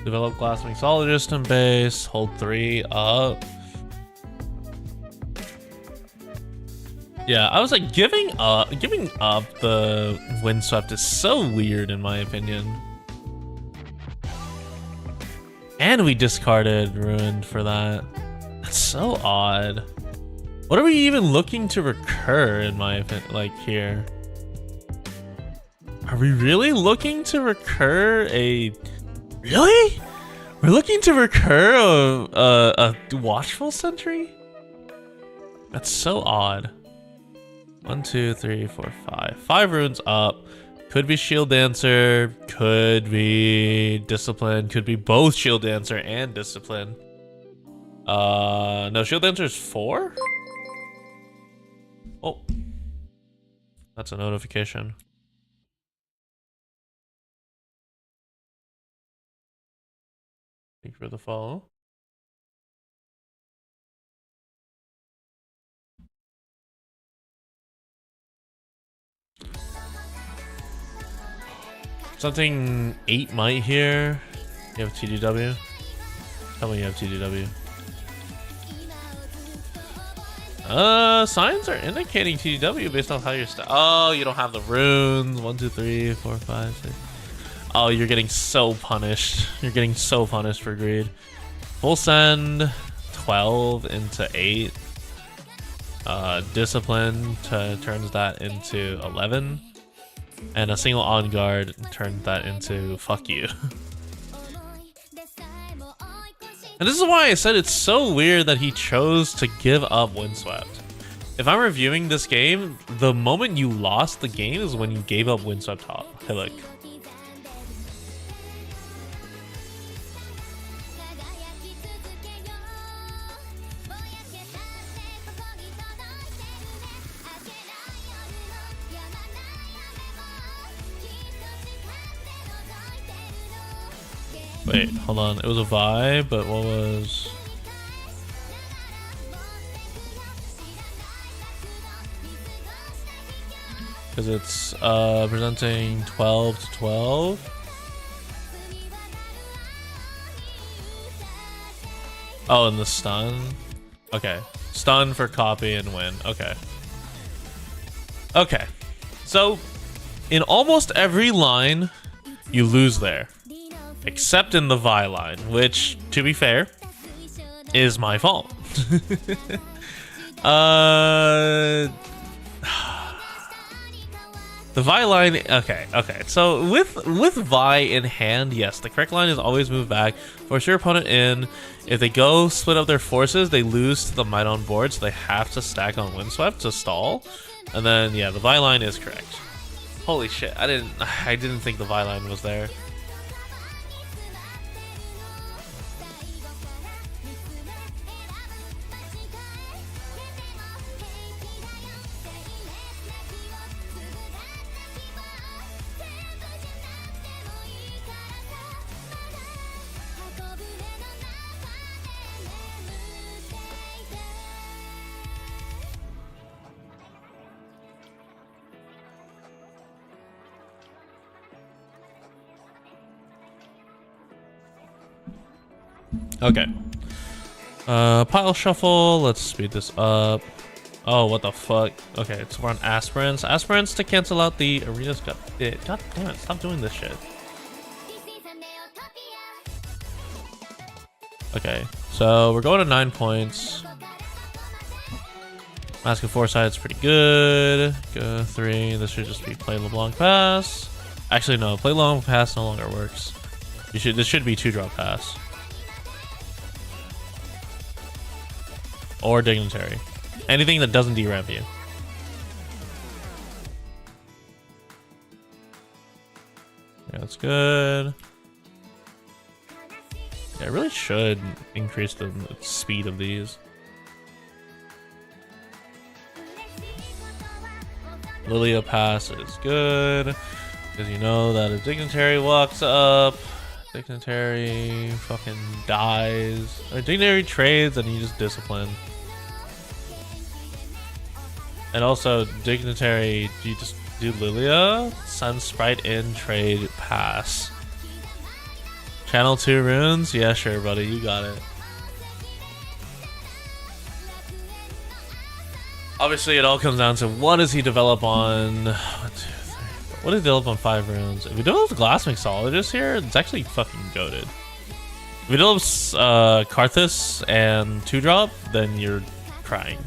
Develop glass mixologist and base. Hold 3 up. Yeah, I was like giving up the windswept is so weird in my opinion. And we discarded ruined for that. That's so odd. What are we even looking to recur in my opinion, like here? Are we really looking to recur a... Really? We're looking to recur a watchful sentry? That's so odd. 1, 2, 3, 4, 5. 5 runes up. Could be Shield Dancer. Could be Discipline. Could be both Shield Dancer and Discipline. No, Shield Dancer is 4? Oh. That's a notification. Thank you for the follow. Something 8 might here. You have TDW? Tell me you have TDW. Signs are indicating TDW based on how you're oh, you don't have the runes. 1, 2, 3, 4, 5, 6. Oh, you're getting so punished. You're getting so punished for greed. Full send 12 into 8. Discipline turns that into 11. And a single on guard turns that into fuck you. And this is why I said it's so weird that he chose to give up Windswept. If I'm reviewing this game, the moment you lost the game is when you gave up Windswept Hillock. Wait, hold on. It was a vibe, but what was... Because it's presenting 12 to 12. Oh, and the stun? Okay. Stun for copy and win. Okay. Okay. So, in almost every line, you lose there. Except in the Vi line, which, to be fair, is my fault. The Vi line, okay. So with Vi in hand, yes, the correct line is always move back, force your opponent in. If they go split up their forces, they lose to the might on board, so they have to stack on Windswept to stall. And then yeah, the Vi line is correct. Holy shit, I didn't think the Vi line was there. Okay. Pile shuffle. Let's speed this up. Oh, what the fuck? Okay, so we're on aspirants. Aspirants to cancel out the arena's got it. God damn it, stop doing this shit. Okay, so we're going to 9 points. Mask of Foresight's pretty good. Go 3. This should just be play LeBlanc pass. Actually, no, play long pass no longer works. This should be 2-drop pass. Or dignitary. Anything that doesn't deramp you. Yeah, that's good. Yeah, I really should increase the speed of these. Lilia pass is good. Because you know that if dignitary walks up, dignitary fucking dies. Or dignitary trades and you just discipline. And also, dignitary, you just do Lilia, send sprite in, trade, pass. Channel 2 runes? Yeah, sure, buddy. You got it. Obviously, it all comes down to what does he develop on... 1, 2, 3, 4. What did he develop on 5 runes? If he develops Glass Mixologist here, it's actually fucking goated. If he develops Karthus and 2-drop, then you're crying.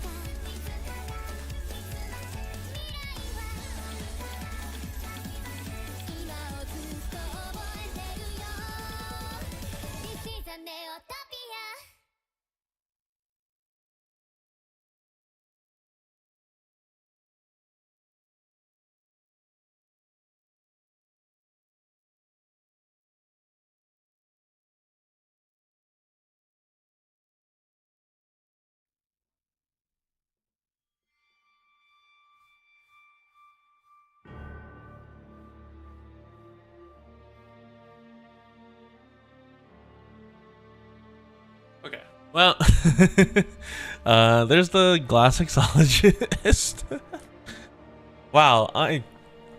Okay. Well, there's the Glass Mixologist. Wow, I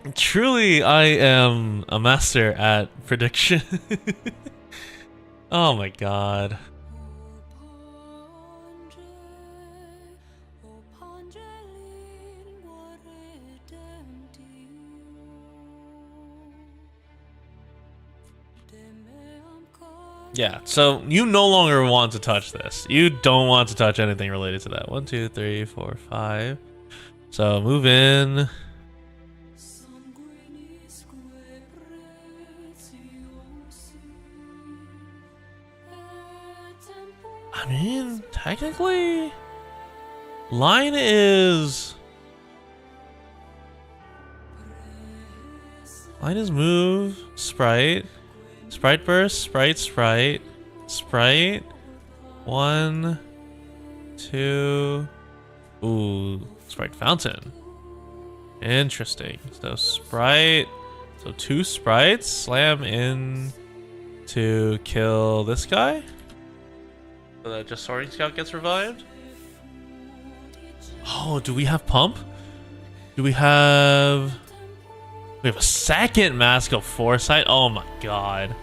am a master at prediction. Oh my god. Yeah, so you no longer want to touch this. You don't want to touch anything related to that. 1, 2, 3, 4, 5. So move in. I mean, technically, line is move, sprite. Sprite burst, sprite. 1, 2. Ooh, sprite fountain. Interesting. So sprite. So 2 sprites slam in to kill this guy. So that just Soaring Scout gets revived. Oh, do we have pump? Do we have... We have a second Mask of Foresight. Oh my god.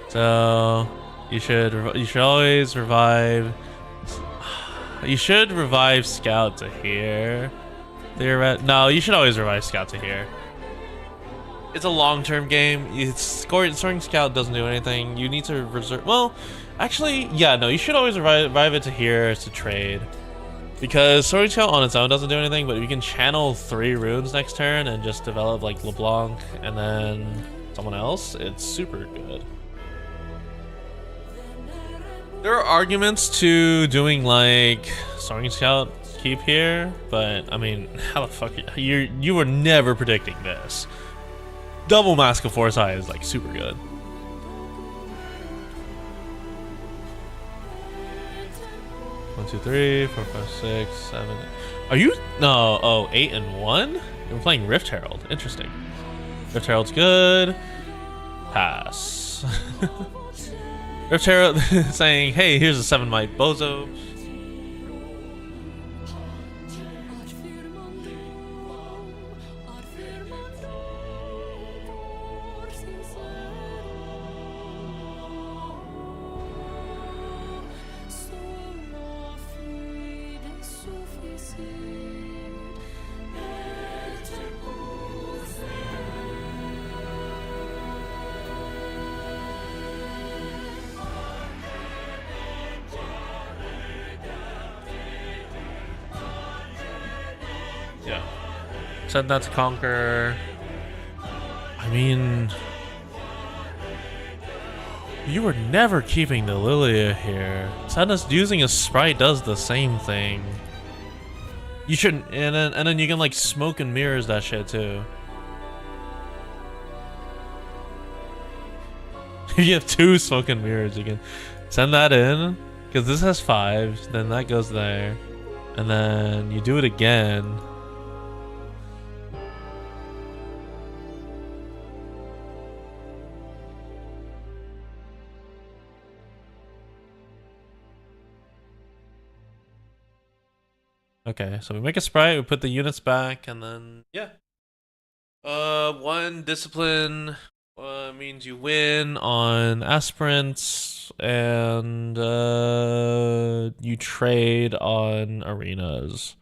So you should always revive. You should revive Scout to here. No, you should always revive Scout to here. It's a long-term game. Soaring Scout doesn't do anything. You need to reserve. Well, actually, yeah, no. You should always revive it to here to trade. Because Soaring Scout on its own doesn't do anything, but if you can channel 3 runes next turn and just develop like LeBlanc and then someone else, it's super good. There are arguments to doing like Soaring Scout keep here, but I mean, how the fuck you were never predicting this. Double Mask of Foresight is like super good. One, 2, 3, 4, 5, 6, 7. Are you? No. Oh, 8 and 1. You're playing Rift Herald. Interesting. Rift Herald's good. Pass. Rift Herald saying, "Hey, here's a 7 might bozo." Yeah. Send that to Conquer. I mean, you were never keeping the Lilia here. Sadness using a sprite does the same thing. You shouldn't, and then you can like smoke and mirrors that shit too. If you have 2 smoke and mirrors, you can send that in because this has 5. Then that goes there, and then you do it again. Okay, so we make a sprite, we put the units back, and then, yeah. One discipline means you win on aspirants, and you trade on arenas.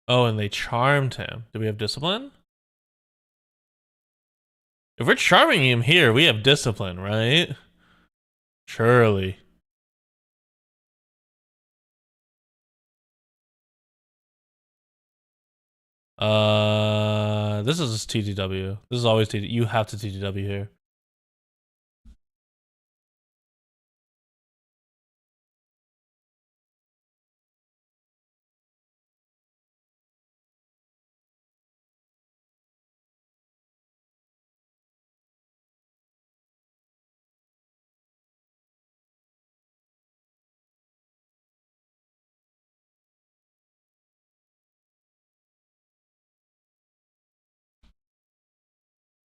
Oh, and they charmed him. Do we have discipline? If we're charming him here, we have discipline, right? Surely. This is TTW. This is always TTW. You have to TTW here.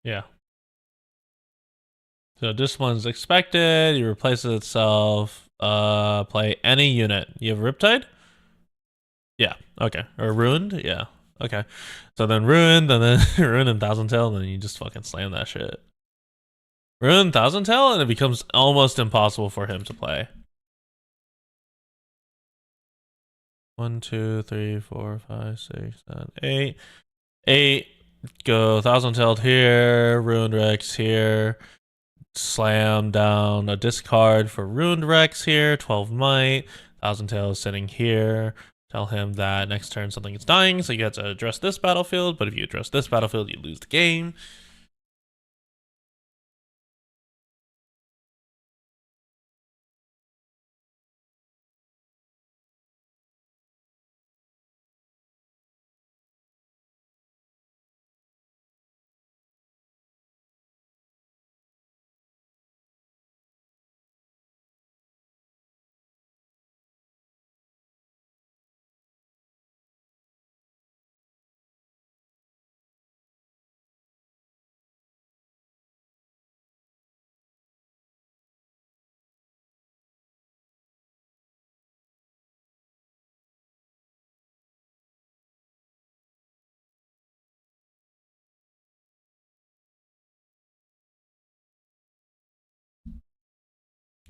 Yeah. So discipline's expected. You replace it itself. Play any unit. You have Riptide? Yeah. Okay. Or Ruined? Yeah. Okay. So then Ruined, and then Ruined and Thousand Tail, and then you just fucking slam that shit. Ruined Thousand Tail, and it becomes almost impossible for him to play. 1, 2, 3, 4, 5, 6, 7, 8. 8. Go Thousand Tailed here. Ruined Rex here. Slam down a discard for Ruined Rex here. 12 might. Thousand Tail is sitting here. Tell him that next turn something is dying, so you have to address this battlefield, but if you address this battlefield, you lose the game.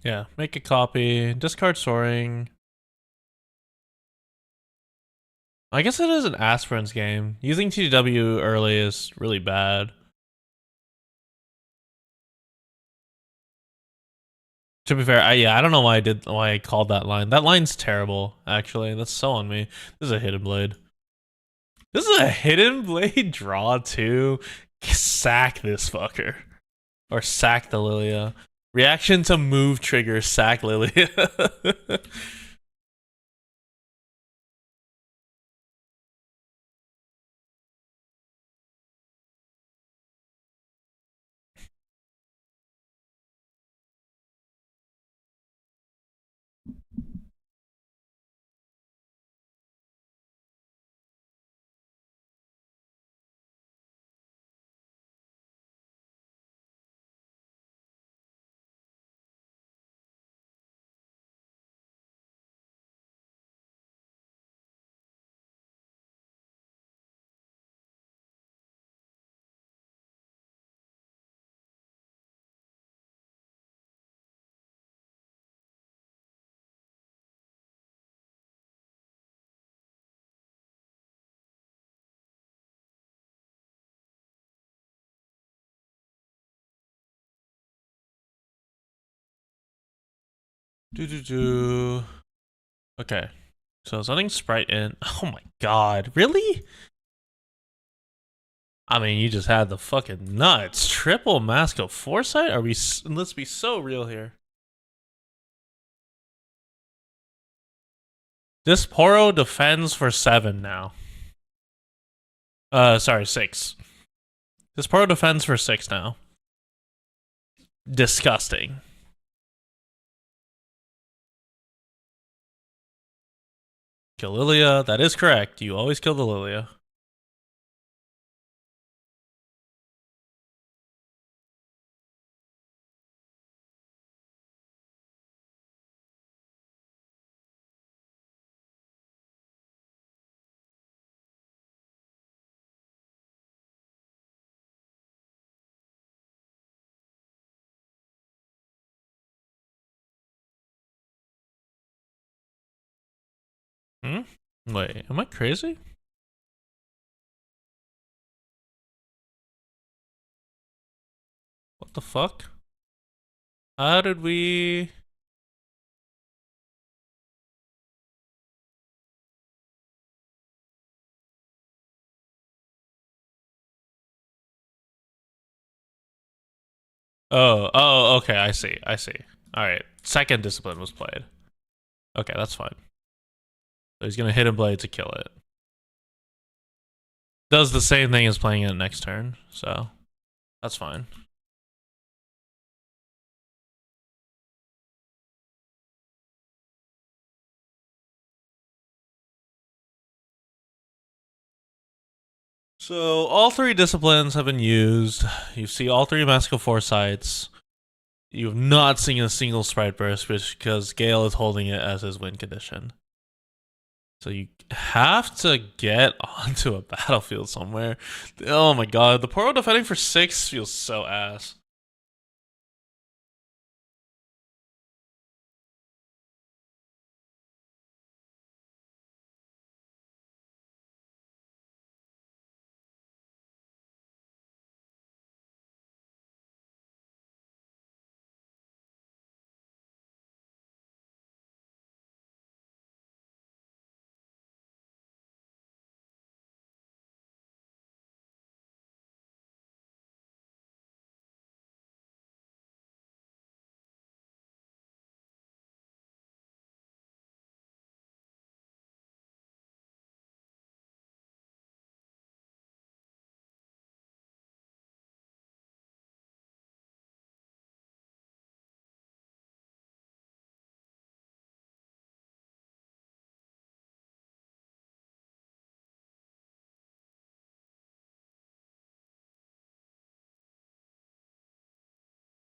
Yeah, make a copy, discard Soaring. I guess it is an aspirants game. Using TW early is really bad. To be fair, I don't know why I called that line. That line's terrible, actually. That's so on me. This is a hidden blade. This is a hidden blade draw too. Sack this fucker. Or sack the Lilia. Reaction to move trigger, sack Lilia. Do. Okay. So something sprite in. Oh my god. Really? I mean, you just had the fucking nuts. Triple Mask of Foresight? Are we. Let's be so real here. This Poro defends for 7 now. Sorry, 6. This Poro defends for 6 now. Disgusting. Kill Lilia. That is correct. You always kill the Lilia. Hmm? Wait, am I crazy? What the fuck? How did we... Okay, I see. Alright, second discipline was played. Okay, that's fine. So he's gonna hit a blade to kill it. Does the same thing as playing it next turn, so that's fine. So all three disciplines have been used. You see all three Mask of Foresights. You have not seen a single Sprite Burst because Gale is holding it as his win condition. So you have to get onto a battlefield somewhere. Oh my god, the Poro defending for 6 feels so ass.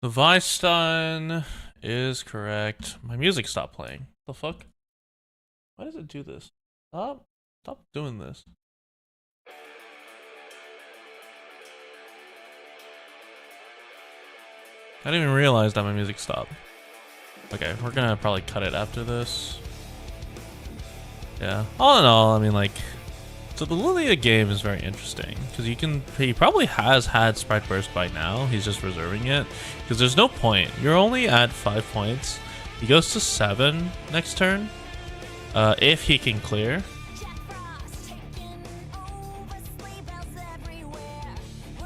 The Weisstein is correct. My music stopped playing. The fuck? Why does it do this? Stop doing this. I didn't even realize that my music stopped. Okay, we're gonna probably cut it after this. Yeah. All in all, I mean, like, so the Lilia game is very interesting because he probably has had Sprite Burst by now. He's just reserving it because there's no point. You're only at 5 points. He goes to 7 next turn. If he can clear.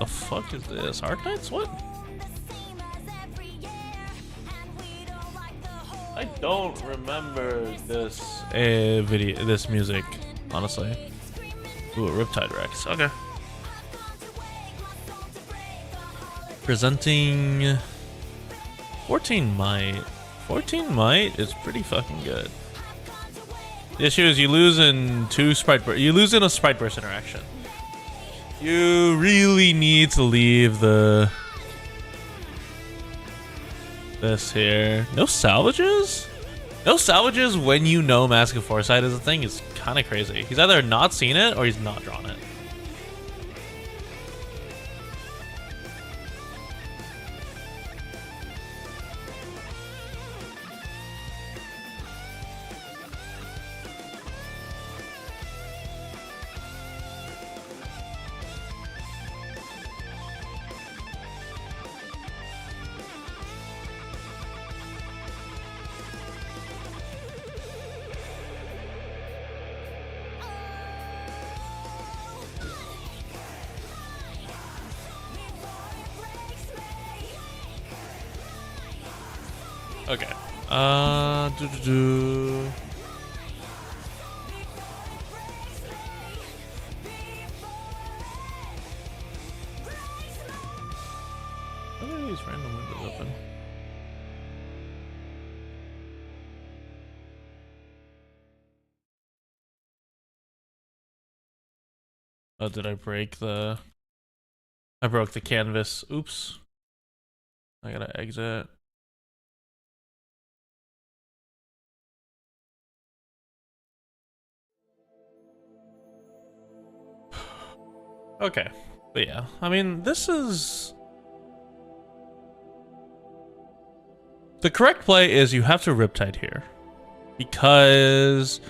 The fuck is this? Arknights? What? I don't remember this video, this music, honestly. Ooh, Riptide Rex. Okay. Presenting 14 Might. 14 Might is pretty fucking good. The issue is you lose in you lose in a Sprite Burst interaction. You really need to leave this here. No salvages? No salvages when you know Mask of Foresight is a thing is kind of crazy. He's either not seen it or he's not drawn it. Okay. Why are these random windows open? Oh, did I break the... I broke the canvas. Oops. I gotta exit. Okay. But yeah, I mean, this is... The correct play is you have to Riptide here. Because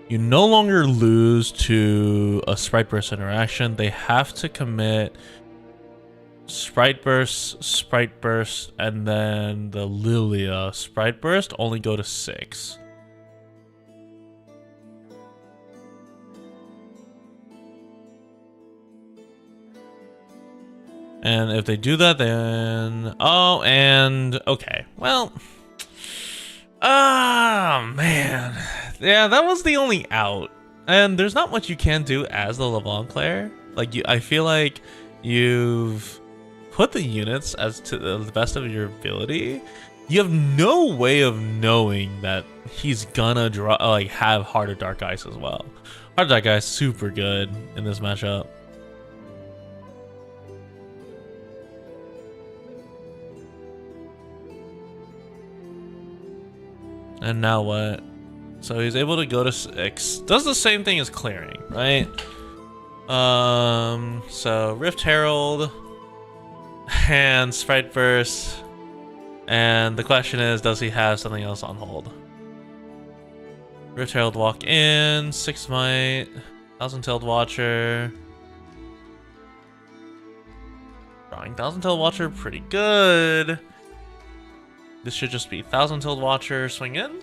you no longer lose to a Sprite Burst interaction. They have to commit Sprite Burst, and then the Lilia. Sprite Burst only go to 6. And if they do that, then... Oh, and... Okay, well... Oh, man. Yeah, that was the only out. And there's not much you can do as the LeBlanc player. Like, I feel like you've put the units as to the best of your ability. You have no way of knowing that he's gonna draw, like, have Heart of Dark Ice as well. Heart of Dark Ice super good in this matchup. And now what? So he's able to go to 6. Does the same thing as clearing, right? So Rift Herald and Sprite Burst. And the question is, does he have something else on hold? Rift Herald walk in, 6 might, 1,000-tailed Watcher. Drawing 1,000-tailed Watcher, pretty good. This should just be 1,000-tailed Watcher, swing in.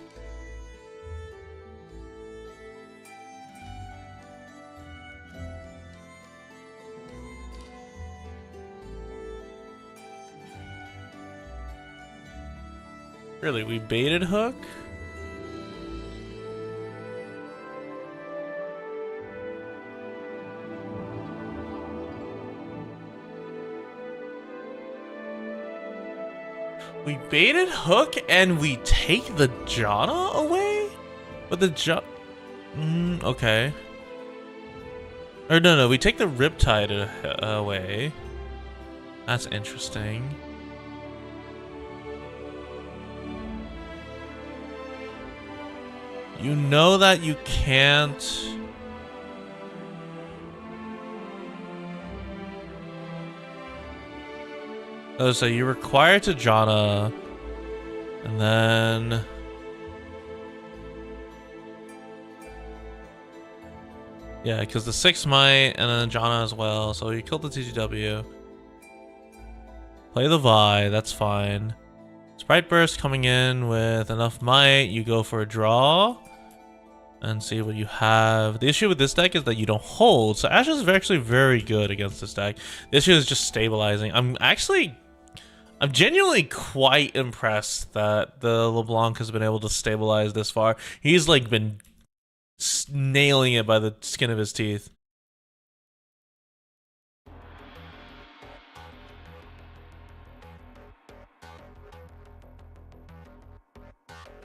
Really, we baited Hook? We baited Hook and we take the Janna away? But the okay. Or no, we take the Riptide away. That's interesting. You know that you can't... Oh, so you're required to Janna, and then... Yeah, because the 6 might, and then Janna as well, so you killed the TGW. Play the Vi, that's fine. Sprite Burst coming in with enough might, you go for a draw. And see what you have. The issue with this deck is that you don't hold, so Ashe is actually very good against this deck. The issue is just stabilizing. I'm genuinely quite impressed that the LeBlanc has been able to stabilize this far. He's like been nailing it by the skin of his teeth.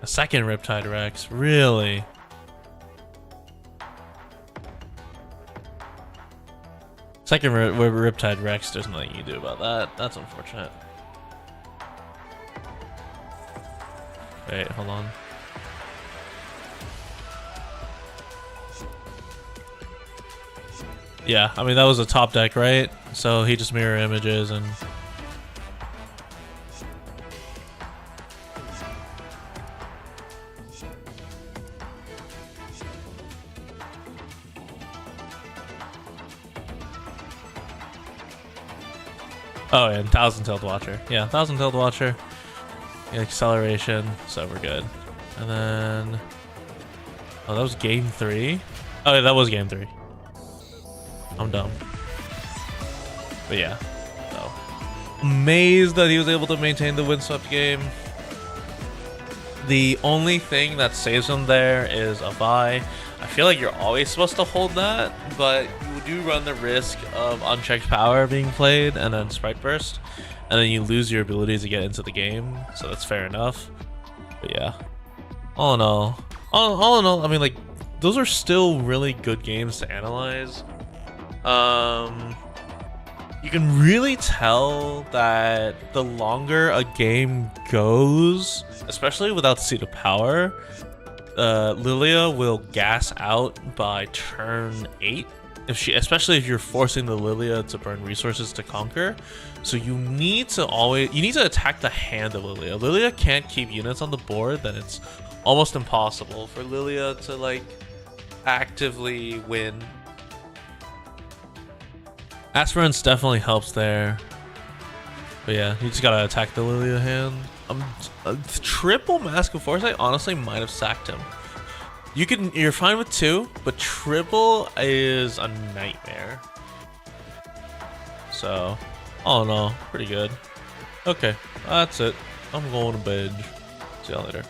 A second Riptide Rex, really? Second Riptide Rex, there's nothing you can do about that. That's unfortunate. Wait, hold on. Yeah, I mean, that was a top deck, right? So he just mirror images and... Oh, and 1,000-tailed Watcher. Yeah, 1,000-tailed Watcher. Acceleration, so we're good. And then... Oh, that was game 3? Oh, yeah, that was game 3. I'm dumb. But yeah, so... Amazed that he was able to maintain the windswept game. The only thing that saves him there is a Vi. I feel like you're always supposed to hold that, but you do run the risk of unchecked power being played and then Sprite Burst, and then you lose your ability to get into the game, so that's fair enough. But yeah, all in all, I mean, like, those are still really good games to analyze. You can really tell that the longer a game goes, especially without Seat of Power, Lilia will gas out by turn 8. Especially if you're forcing the Lilia to burn resources to conquer. So you need to attack the hand of Lilia. Lilia can't keep units on the board, then it's almost impossible for Lilia to like actively win. Aspirants definitely helps there. But yeah, you just gotta attack the Lilia hand. Triple Mask of Foresight honestly might have sacked him. You're fine with 2, but triple is a nightmare. So, all in all, pretty good. Okay, that's it. I'm going to bed. See y'all later.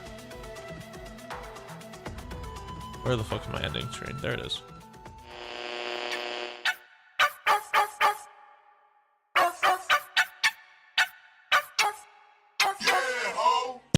Where the fuck is my ending screen? There it is.